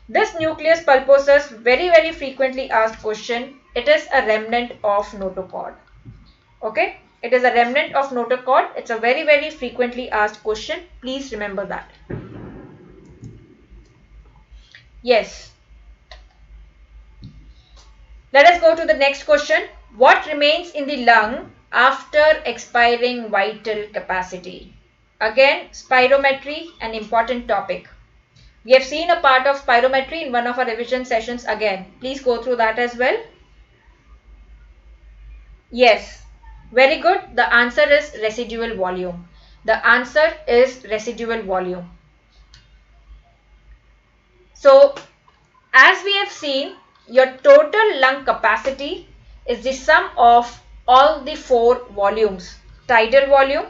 Speaker 1: This nucleus pulposus, very frequently asked question, it is a remnant of notochord. Okay, it is a remnant of notochord. It's a very frequently asked question. Please remember that. Yes. Let us go to the next question. What remains in the lung after expiring vital capacity? Again, spirometry, an important topic. We have seen a part of spirometry in one of our revision sessions again. Please go through that as well. Yes, very good. The answer is residual volume. The answer is residual volume. So, as we have seen, your total lung capacity is the sum of all the four volumes. Tidal volume,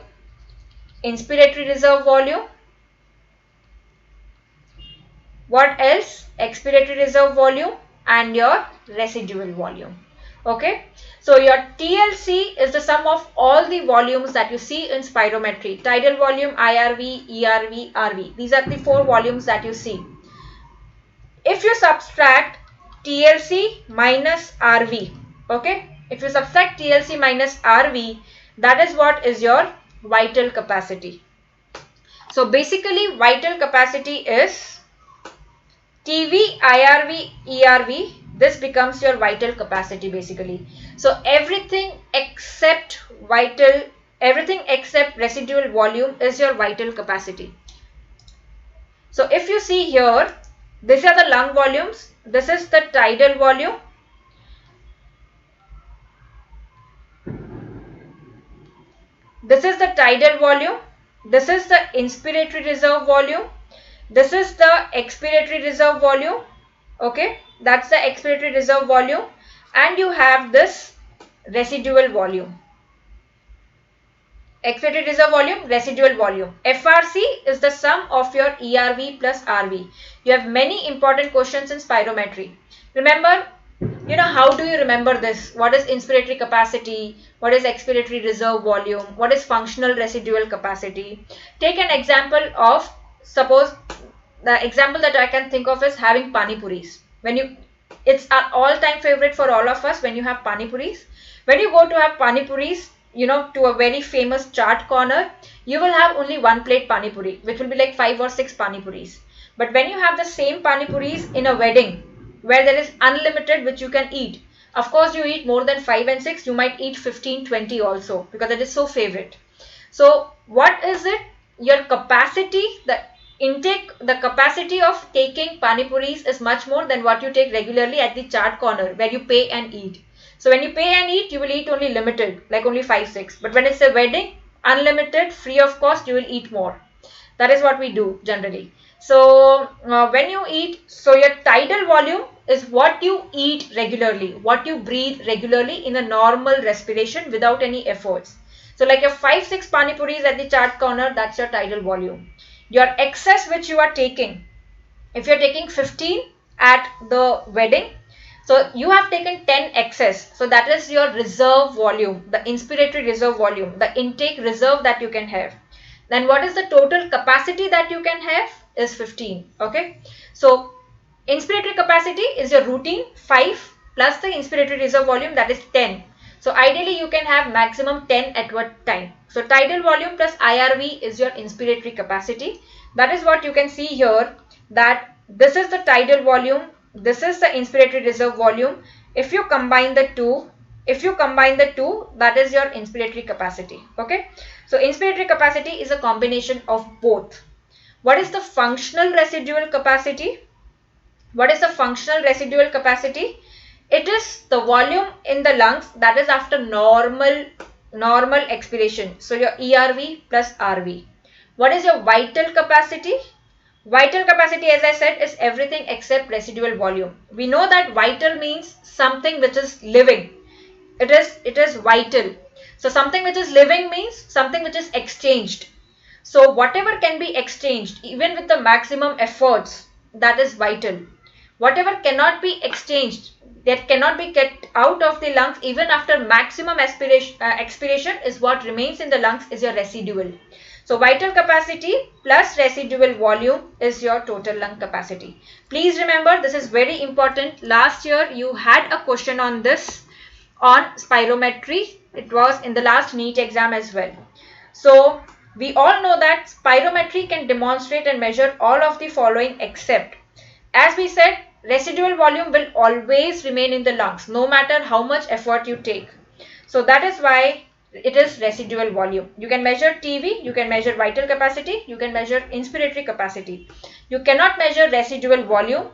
Speaker 1: inspiratory reserve volume, what else? Expiratory reserve volume and your residual volume. Okay. So your TLC is the sum of all the volumes that you see in spirometry. Tidal volume, IRV, ERV, RV. These are the four volumes that you see. If you subtract TLC minus RV, okay, if you subtract TLC minus RV, that is what is your vital capacity. So basically vital capacity is TV, IRV, ERV, this becomes your vital capacity basically. So everything except residual volume is your vital capacity. So if you see here, these are the lung volumes, this is the tidal volume, this is the tidal volume, this is the inspiratory reserve volume, this is the expiratory reserve volume, okay, that's the expiratory reserve volume, and you have this residual volume. Expiratory reserve volume, residual volume. FRC is the sum of your ERV plus RV. You have many important questions in spirometry. Remember, how do you remember this? What is inspiratory capacity? What is expiratory reserve volume? What is functional residual capacity? Take an example of, suppose the example that I can think of is having pani puris. It's an all-time favorite for all of us when you have pani puris. When you go to have pani puris, to a very famous chaat corner, you will have only one plate pani puri, which will be like 5 or 6 pani puris. But when you have the same pani puris in a wedding, where there is unlimited which you can eat, of course you eat more than 5 and 6, you might eat 15, 20 also, because it is so favorite. So what is it? Your capacity, the capacity of taking pani puris is much more than what you take regularly at the chaat corner, where you pay and eat. So when you pay and eat, you will eat only limited, like only 5, 6. But when it's a wedding, unlimited, free of cost, you will eat more. That is what we do generally. So when you eat, so your tidal volume is what you eat regularly, what you breathe regularly in a normal respiration without any efforts. So like your 5, 6 pani puris at the chaat corner, that's your tidal volume. Your excess which you are taking, if you are taking 15 at the wedding, so you have taken 10 excess. So that is your reserve volume, the inspiratory reserve volume, the intake reserve that you can have. Then what is the total capacity that you can have is 15. Okay. So inspiratory capacity is your routine 5 plus the inspiratory reserve volume, that is 10. So ideally you can have maximum 10 at one time. So tidal volume plus IRV is your inspiratory capacity. That is what you can see here, that this is the tidal volume, this is the inspiratory reserve volume. If you combine the two, that is your inspiratory capacity. Okay. So inspiratory capacity is a combination of both. What is the functional residual capacity? What is the functional residual capacity? It is the volume in the lungs that is after normal expiration. So your ERV plus RV. What is your vital capacity? Vital capacity, as I said, is everything except residual volume. We know that vital means something which is living. It is vital. So something which is living means something which is exchanged. So whatever can be exchanged, even with the maximum efforts, that is vital. Whatever cannot be exchanged, that cannot be kept out of the lungs even after maximum expiration is what remains in the lungs is your residual. So vital capacity plus residual volume is your total lung capacity. Please remember, this is very important. Last year you had a question on this on spirometry. It was in the last NEET exam as well. So we all know that spirometry can demonstrate and measure all of the following except, as we said, residual volume will always remain in the lungs no matter how much effort you take. So that is why it is residual volume. You can measure TV, you can measure vital capacity, you can measure inspiratory capacity. You cannot measure residual volume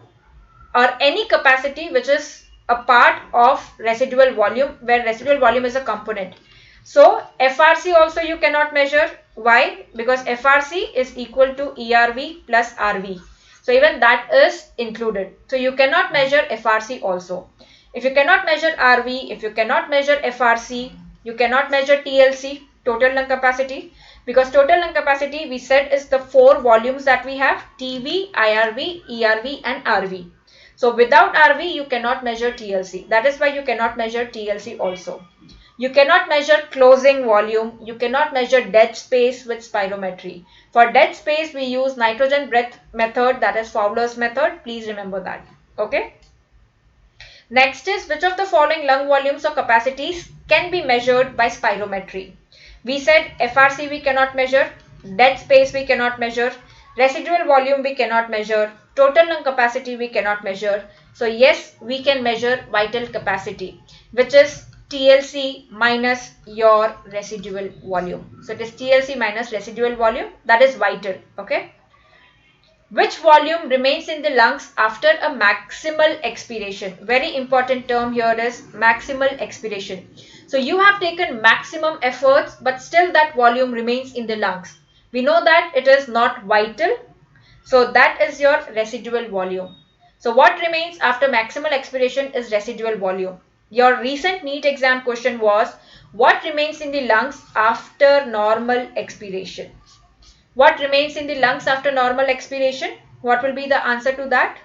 Speaker 1: or any capacity which is a part of residual volume, where residual volume is a component. So FRC also you cannot measure. Why? Because FRC is equal to ERV plus RV. So even that is included. So you cannot measure FRC also. If you cannot measure RV, if you cannot measure FRC, you cannot measure TLC, total lung capacity, because total lung capacity we said is the 4 volumes that we have: TV, IRV, ERV and RV. So without RV you cannot measure TLC. That is why you cannot measure TLC also. You cannot measure closing volume. You cannot measure dead space with spirometry. For dead space we use nitrogen breath method, that is Fowler's method. Please remember that. Okay. Next is, which of the following lung volumes or capacities can be measured by spirometry? We said FRC we cannot measure, dead space we cannot measure, residual volume we cannot measure, total lung capacity we cannot measure. So yes, we can measure vital capacity, which is TLC minus your residual volume. So it is TLC minus residual volume, that is vital. Okay. Which volume remains in the lungs after a maximal expiration? Very important term here is maximal expiration. So you have taken maximum efforts, but still that volume remains in the lungs. We know that it is not vital. So that is your residual volume. So what remains after maximal expiration is residual volume. Your recent NEET exam question was, what remains in the lungs after normal expiration? What remains in the lungs after normal expiration? What will be the answer to that?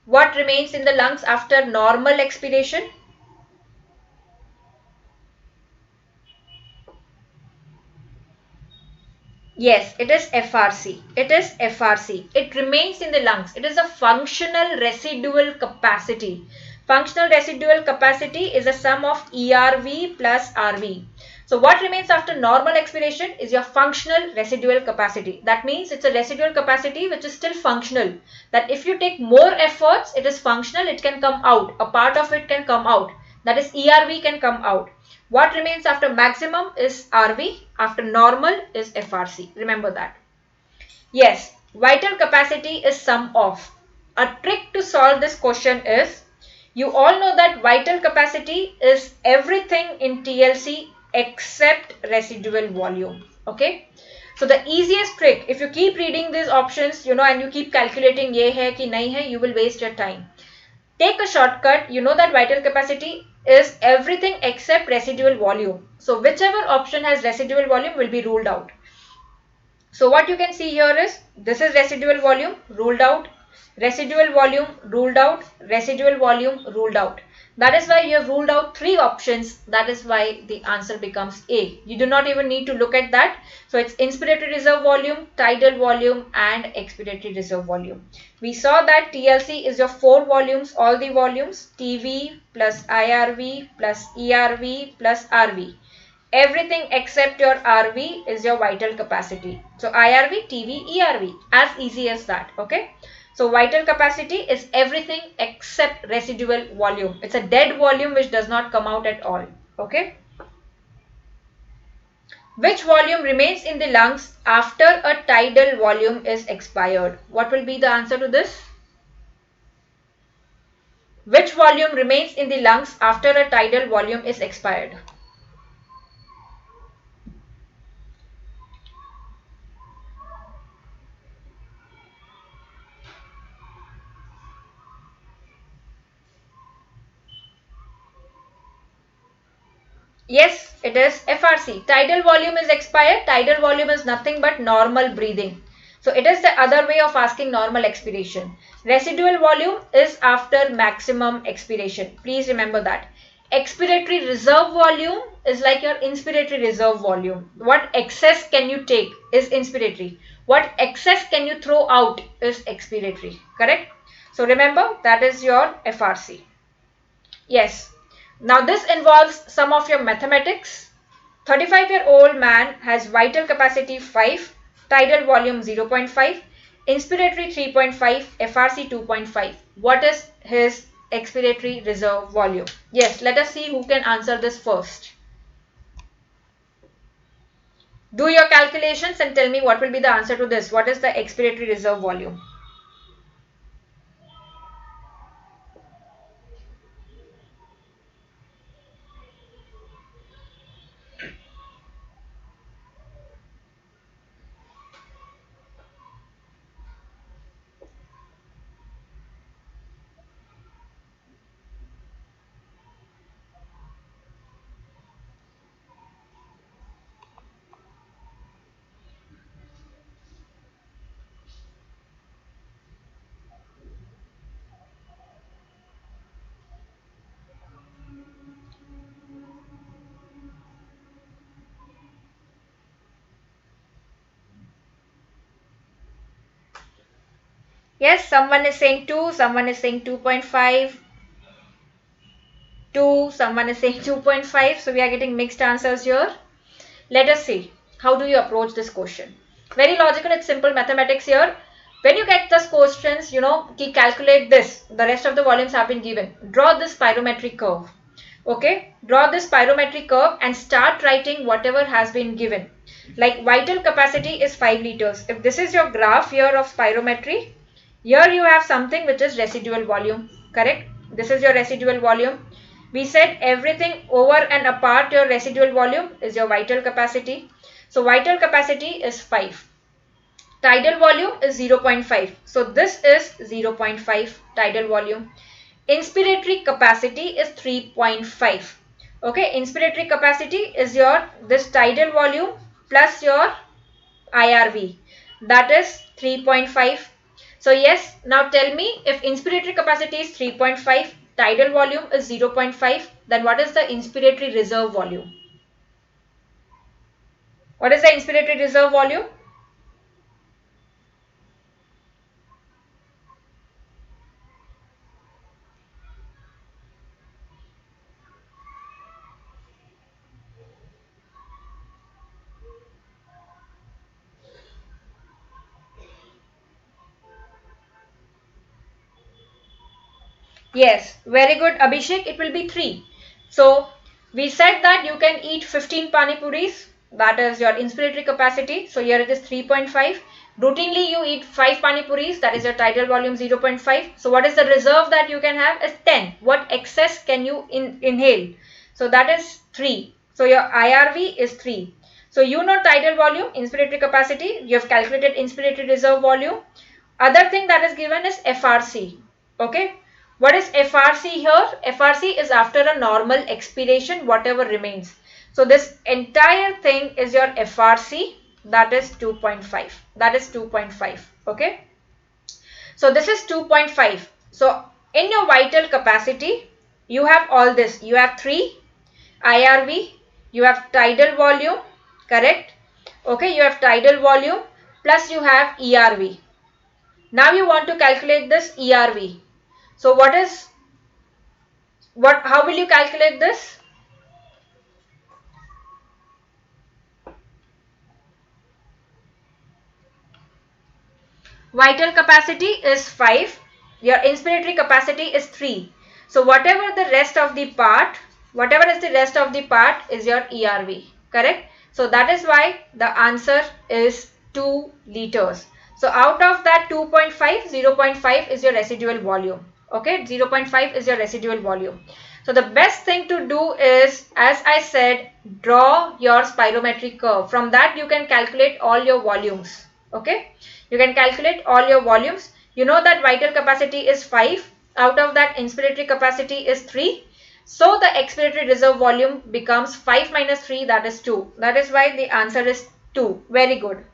Speaker 1: What remains in the lungs after normal expiration? Yes, it is FRC. It is FRC. It remains in the lungs. It is a functional residual capacity. Functional residual capacity is a sum of ERV plus RV. So what remains after normal expiration is your functional residual capacity. That means it's a residual capacity which is still functional. That if you take more efforts, it is functional, it can come out. A part of it can come out. That is ERV can come out. What remains after maximum is RV, after normal is FRC. Remember that. Yes, vital capacity is sum of. A trick to solve this question is, you all know that vital capacity is everything in TLC except residual volume. Okay. So the easiest trick, if you keep reading these options, and you keep calculating ye hai ki nahi hai, you will waste your time. Take a shortcut. You know that vital capacity is everything except residual volume. So whichever option has residual volume will be ruled out. So what you can see here is, this is residual volume, ruled out. Residual volume, ruled out. Residual volume, ruled out. That is why you have ruled out 3 options. That is why the answer becomes A. You do not even need to look at that. So it's inspiratory reserve volume, tidal volume and expiratory reserve volume. We saw that TLC is your 4 volumes, all the volumes, TV plus IRV plus ERV plus RV. Everything except your RV is your vital capacity. So IRV, TV, ERV, as easy as that. Okay. So vital capacity is everything except residual volume. It's a dead volume which does not come out at all. Okay. Which volume remains in the lungs after a tidal volume is expired? What will be the answer to this? Which volume remains in the lungs after a tidal volume is expired? Yes, it is FRC. Tidal volume is expired. Tidal volume is nothing but normal breathing. So it is the other way of asking normal expiration. Residual volume is after maximum expiration. Please remember that. Expiratory reserve volume is like your inspiratory reserve volume. What excess can you take is inspiratory. What excess can you throw out is expiratory. Correct? So remember, that is your FRC. Yes. Now this involves some of your mathematics. 35-year-old man has vital capacity 5, tidal volume 0.5, inspiratory 3.5, FRC 2.5. What is his expiratory reserve volume? Yes, let us see who can answer this first. Do your calculations and tell me what will be the answer to this. What is the expiratory reserve volume? Yes, someone is saying 2, someone is saying 2.5. 2, someone is saying 2.5. So we are getting mixed answers here. Let us see. How do you approach this question? Very logical, it's simple mathematics here. When you get these questions, calculate this. The rest of the volumes have been given. Draw this spirometric curve. Okay, draw this spirometric curve and start writing whatever has been given. Like vital capacity is 5 liters. If this is your graph here of spirometry, here you have something which is residual volume. Correct? This is your residual volume. We said everything over and apart your residual volume is your vital capacity. So vital capacity is 5. Tidal volume is 0.5. So this is 0.5 tidal volume. Inspiratory capacity is 3.5. Okay, inspiratory capacity is your this tidal volume plus your IRV. That is 3.5. So yes, now tell me, if inspiratory capacity is 3.5, tidal volume is 0.5, then what is the inspiratory reserve volume? What is the inspiratory reserve volume? Yes, very good Abhishek, it will be 3. So we said that you can eat 15 pani puris, that is your inspiratory capacity. So here it is 3.5. Routinely you eat 5 pani puris, that is your tidal volume 0.5. So what is the reserve that you can have is 10. What excess can you inhale? So that is 3. So your IRV is 3. So you know tidal volume, inspiratory capacity, you have calculated inspiratory reserve volume. Other thing that is given is FRC. Okay. What is FRC here? FRC is after a normal expiration, whatever remains. So this entire thing is your FRC, that is 2.5. That is 2.5. Okay. So this is 2.5. So in your vital capacity, you have all this. You have 3 IRV, you have tidal volume, correct? Okay, you have tidal volume plus you have ERV. Now you want to calculate this ERV. So how will you calculate this? Vital capacity is 5. Your inspiratory capacity is 3. So whatever is the rest of the part is your ERV. Correct? So that is why the answer is 2 liters. So out of that 2.5, 0.5 is your residual volume. Okay, 0.5 is your residual volume. So the best thing to do is, as I said, draw your spirometric curve. From that you can calculate all your volumes. Okay, you can calculate all your volumes. You know that vital capacity is 5. Out of that inspiratory capacity is 3. So the expiratory reserve volume becomes 5 minus 3, that is 2. That is why the answer is 2. Very good.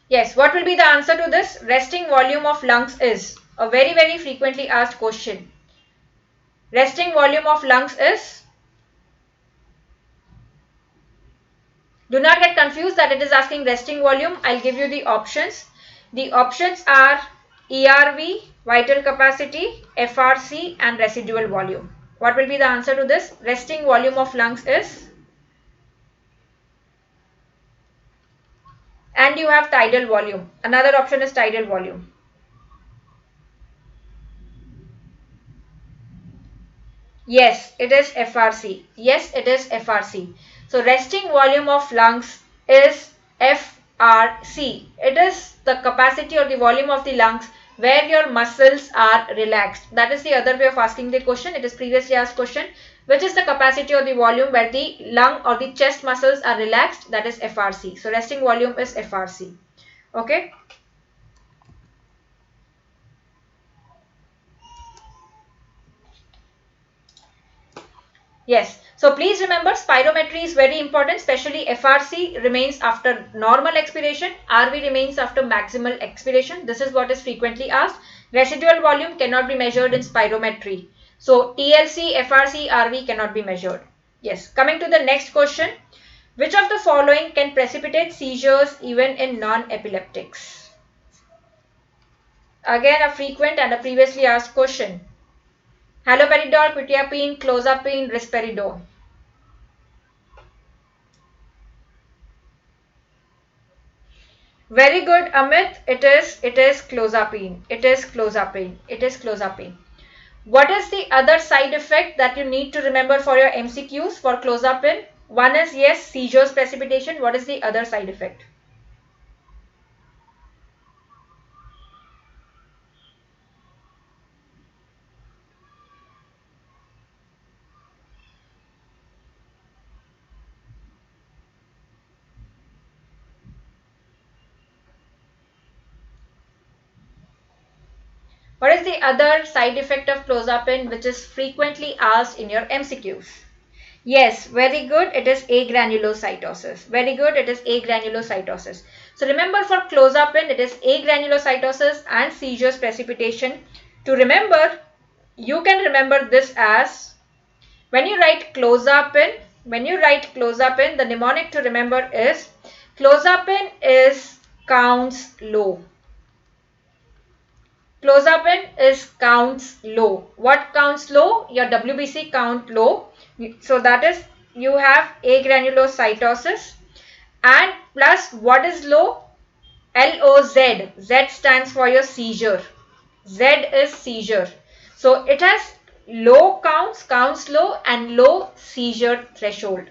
Speaker 1: Yes, what will be the answer to this? Resting volume of lungs is a very frequently asked question. Resting volume of lungs is, do not get confused that it is asking resting volume. I'll give you the options. The options are ERV, vital capacity, FRC and residual volume. What will be the answer to this? Resting volume of lungs is, and you have tidal volume. Another option is tidal volume. Yes, it is FRC. Yes, it is FRC. So resting volume of lungs is FRC. It is the capacity or the volume of the lungs where your muscles are relaxed. That is the other way of asking the question. It is previously asked question. Which is the capacity or the volume where the lung or the chest muscles are relaxed? That is FRC. So resting volume is FRC. Okay. Yes. So please remember, spirometry is very important, especially FRC remains after normal expiration, RV remains after maximal expiration. This is what is frequently asked. Residual volume cannot be measured in spirometry. So TLC, FRC, RV cannot be measured. Yes. Coming to the next question. Which of the following can precipitate seizures even in non-epileptics? Again, a frequent and a previously asked question. Haloperidol, quetiapine, clozapine, risperidone. Very good, Amit. It is clozapine. It is clozapine. It is clozapine. What is the other side effect that you need to remember for your MCQs for clozapine? One is, yes, seizures precipitation. What is the other side effect? What is the other side effect of clozapine which is frequently asked in your MCQs? Yes, very good. It is agranulocytosis. Very good. It is agranulocytosis. So remember, for clozapine, it is agranulocytosis and seizures precipitation. To remember, you can remember this as, when you write clozapine, the mnemonic to remember is, clozapine is counts low. Clozapine is counts low. What counts low? Your WBC count low. So that is, you have agranulocytosis, and plus what is low? LOZ. Z stands for your seizure. Z is seizure. So it has low counts low, and low seizure threshold.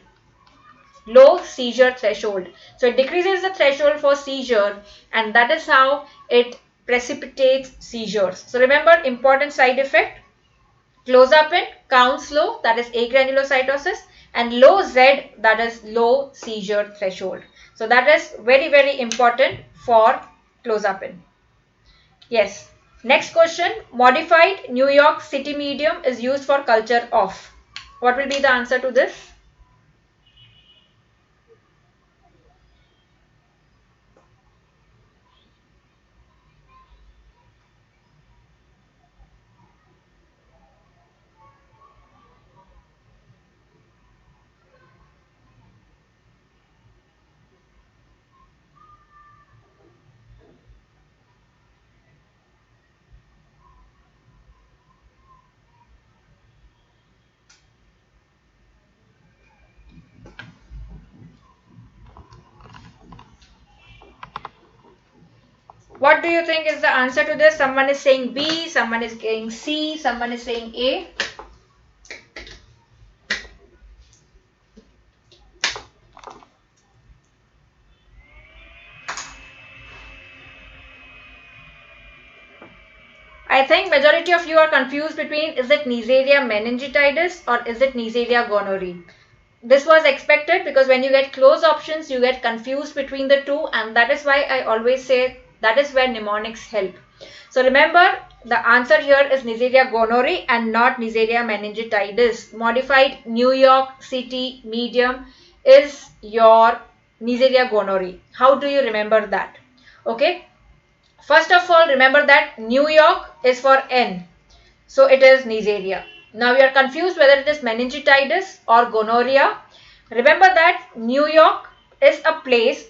Speaker 1: Low seizure threshold. So it decreases the threshold for seizure, and that is how it precipitates seizures. So remember, important side effect. Clozapine counts low, that is agranulocytosis, and low Z, that is low seizure threshold. So that is very important for clozapine. Yes. Next question. Modified New York City medium is used for culture of. What will be the answer to this? What do you think is the answer to this? Someone is saying B, someone is saying C, someone is saying A. I think majority of you are confused between, is it Neisseria meningitidis or is it Neisseria gonorrhoeae? This was expected, because when you get close options, you get confused between the two, and that is why I always say that is where mnemonics help. So remember, The answer here is Neisseria gonorrhoeae and not Neisseria meningitidis. Modified New York City medium is your Neisseria gonorrhoeae. How do you remember that? Okay. First of all, remember that New York is for N. So it is Neisseria. Now you are confused whether it is meningitis or gonorrhea. Remember that New York is a place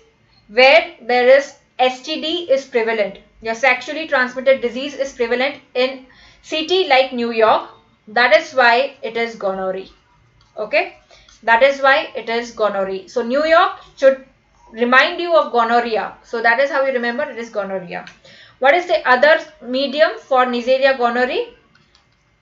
Speaker 1: where there is STD is prevalent. Your sexually transmitted disease is prevalent in city like New York. That is why it is gonorrhea. Okay. That is why it is gonorrhea. So New York should remind you of gonorrhea. So that is how you remember it is gonorrhea. What is the other medium for Neisseria gonorrhoeae?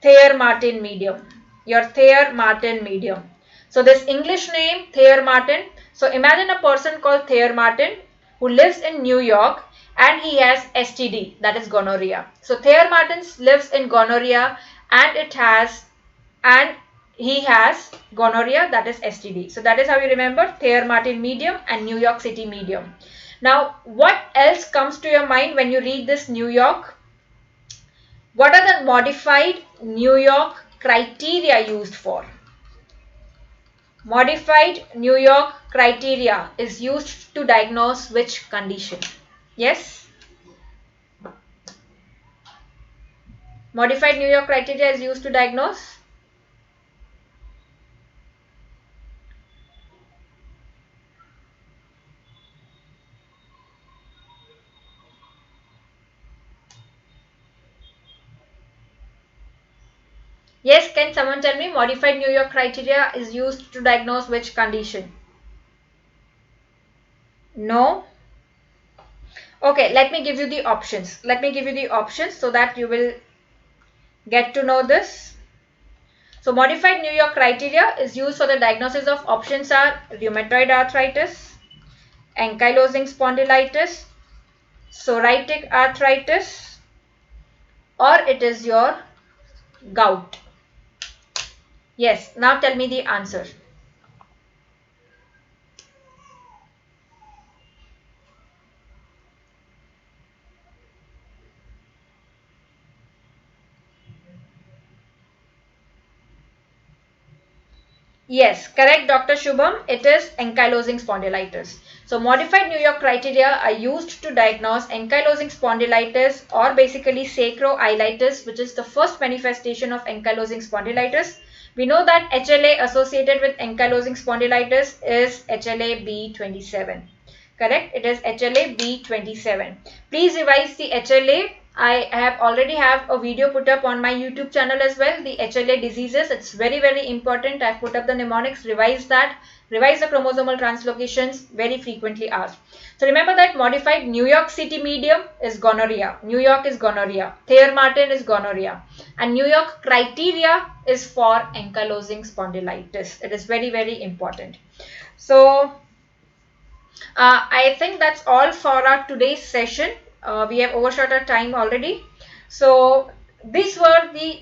Speaker 1: Thayer-Martin medium. Your Thayer-Martin medium. So this English name Thayer-Martin. So imagine a person called Thayer-Martin who lives in New York and he has STD, that is gonorrhea. So Thayer-Martin lives in gonorrhea and he has gonorrhea, that is STD. So that is how you remember Thayer-Martin medium and New York City medium. Now what else comes to your mind when you read this New York? What are the modified New York criteria used for? Modified New York criteria is used to diagnose which condition? Yes? Modified New York criteria is used to diagnose? Yes, can someone tell me modified New York criteria is used to diagnose which condition? No? Okay, let me give you the options. Let me give you the options so that you will get to know this. So modified New York criteria is used for the diagnosis of options are rheumatoid arthritis, ankylosing spondylitis, psoriatic arthritis, or it is your gout. Yes, now tell me the answer. Yes, correct Dr. Shubham. It is ankylosing spondylitis. So modified New York criteria are used to diagnose ankylosing spondylitis or basically sacroiliitis, which is the first manifestation of ankylosing spondylitis. We know that HLA associated with ankylosing spondylitis is HLA-B27. Correct? It is HLA-B27. Please revise the HLA. I have already have a video put up on my YouTube channel as well. The HLA diseases. It's very, very important. I've put up the mnemonics. Revise that. Revise the chromosomal translocations. Very frequently asked. So remember that modified New York City medium is gonorrhea. New York is gonorrhea. Thayer-Martin is gonorrhea. And New York criteria is for ankylosing spondylitis. It is very, very important. So I think that's all for our today's session. We have overshot our time already. So these were the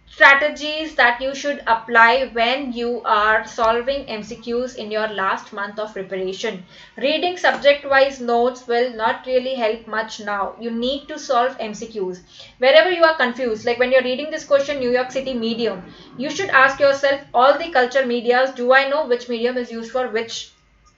Speaker 1: strategies that you should apply when you are solving MCQs in your last month of preparation. Reading subject-wise notes will not really help much now. You need to solve MCQs. Wherever you are confused, like when you're reading this question, New York City medium, you should ask yourself all the culture medias, do I know which medium is used for which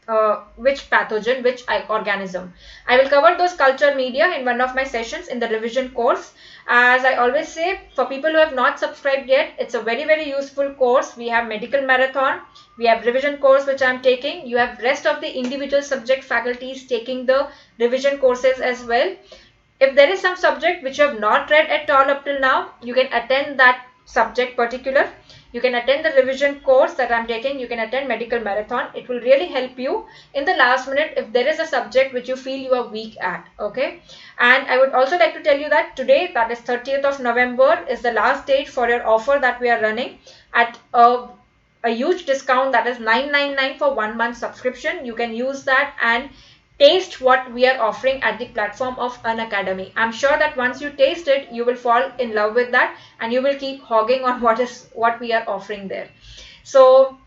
Speaker 1: pathogen, which organism. I will cover those culture media in one of my sessions in the revision course. As I always say, for people who have not subscribed yet, it's a very, very useful course. We have medical marathon, we have revision course which I am taking. You have rest of the individual subject faculties taking the revision courses as well. If there is some subject which you have not read at all up till now, you can attend that subject particular. You can attend the revision course that I am taking. You can attend medical marathon. It will really help you in the last minute if there is a subject which you feel you are weak at. Okay. And I would also like to tell you that today, that is 30th of November, is the last date for your offer that we are running at a huge discount, that is $999 for 1 month subscription. You can use that and taste what we are offering at the platform of Unacademy. I'm sure that once you taste it, you will fall in love with that and you will keep hogging on what we are offering there. So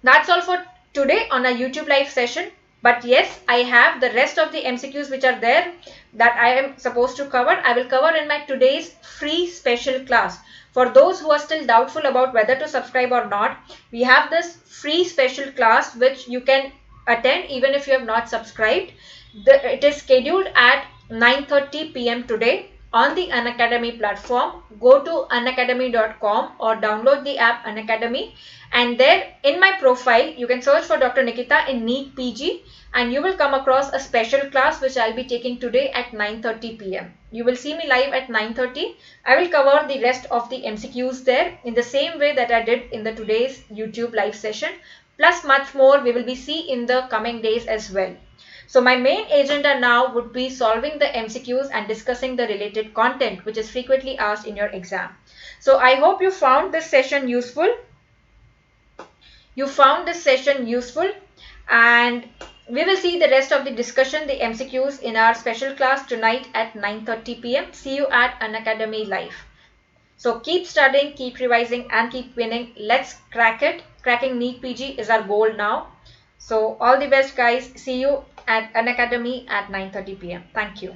Speaker 1: that's all for today on a YouTube live session. But yes, I have the rest of the MCQs which are there. that I am supposed to cover, I will cover in my today's free special class. For those who are still doubtful about whether to subscribe or not, we have this free special class which you can attend even if you have not subscribed. It is scheduled at 9:30 p.m. today on the Unacademy platform. Go to unacademy.com or download the app Unacademy, and there in my profile you can search for Dr. Nikita in NEET PG, and you will come across a special class which I'll be taking today at 9:30 p.m. You will see me live at 9:30. I will cover the rest of the MCQs there in the same way that I did in the today's YouTube live session, plus much more we will be see in the coming days as well. So my main agenda now would be solving the MCQs and discussing the related content which is frequently asked in your exam. So I hope you found this session useful. And we will see the rest of the discussion, the MCQs, in our special class tonight at 9:30 p.m. See you at Unacademy live. So keep studying, keep revising, and keep winning. Let's crack it. Cracking NEET PG is our goal now. So all the best, guys. See you at Unacademy at 9:30 p.m. Thank you.